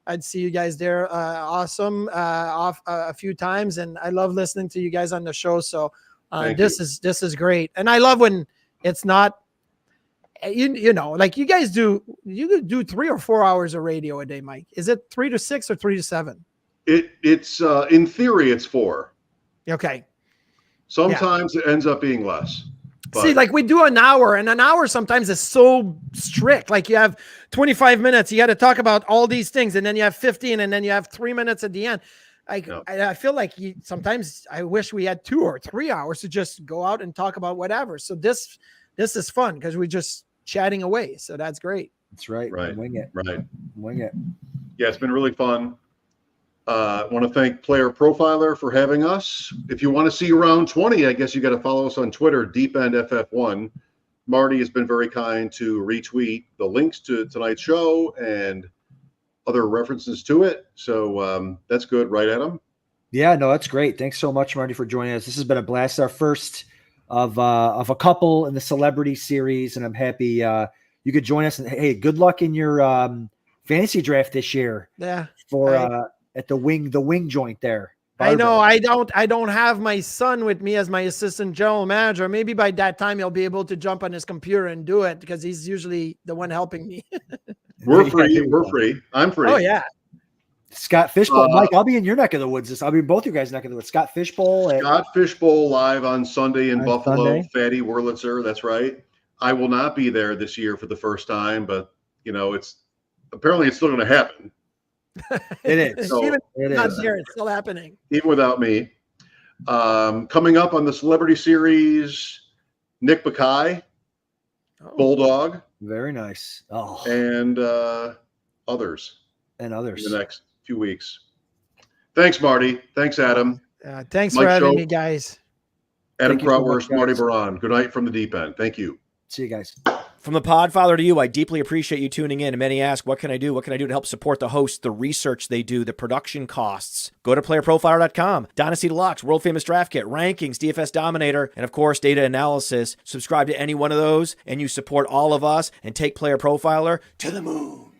I'd see you guys there. Awesome. Off a few times, and I love listening to you guys on the show. So this is great, and I love when it's not. Like you guys do 3 or 4 hours of radio a day, Mike. Is it 3 to 6 or 3 to 7? It's in theory it's 4. Okay. Sometimes it ends up being less. See, like we do an hour, and an hour sometimes is so strict. Like you have 25 minutes, you got to talk about all these things, and then you have 15, and then you have 3 minutes at the end. I feel like sometimes I wish we had 2 or 3 hours to just go out and talk about whatever. So this is fun because we're just chatting away. So that's great. That's right. Right. Wing it. Right. Wing it. Yeah, it's been really fun. I want to thank Player Profiler for having us. If you want to see round 20, I guess you got to follow us on Twitter, DeepEndFF1. Marty has been very kind to retweet the links to tonight's show and other references to it. So that's good, right, Adam? Yeah, no, that's great. Thanks so much, Marty, for joining us. This has been a blast. Our first of a couple in the celebrity series, and I'm happy you could join us. And hey, good luck in your fantasy draft this year. Yeah. For at the wing joint there. I know. I don't have my son with me as my assistant general manager. Maybe by that time he'll be able to jump on his computer and do it because he's usually the one helping me. We're free. We're free. I'm free. Oh yeah. Scott Fishbowl. Mike, I'll be in your neck of the woods. I'll be in both you guys' neck of the woods. Scott Fishbowl live on Sunday in Buffalo. Sunday. Fatty Wurlitzer. That's right. I will not be there this year for the first time, but it's apparently it's still going to happen. It is. So, Even it not is. there, it's still happening. Even without me. Coming up on the Celebrity Series, Nick Bakay, Bulldog. Very nice. Oh, And others and others in the next few weeks. Thanks, Marty. Thanks, Adam. Thanks Mike for having Schultz. me, guys. Adam Thank you so much, Krautwurst, Marty guys. Biron. Good night from the deep end. Thank you. See you guys. From the Podfather to you, I deeply appreciate you tuning in. And many ask, what can I do? What can I do to help support the host, the research they do, the production costs? Go to playerprofiler.com, Dynasty Deluxe, World Famous Draft Kit, Rankings, DFS Dominator, and of course, data analysis. Subscribe to any one of those, and you support all of us and take Player Profiler to the moon.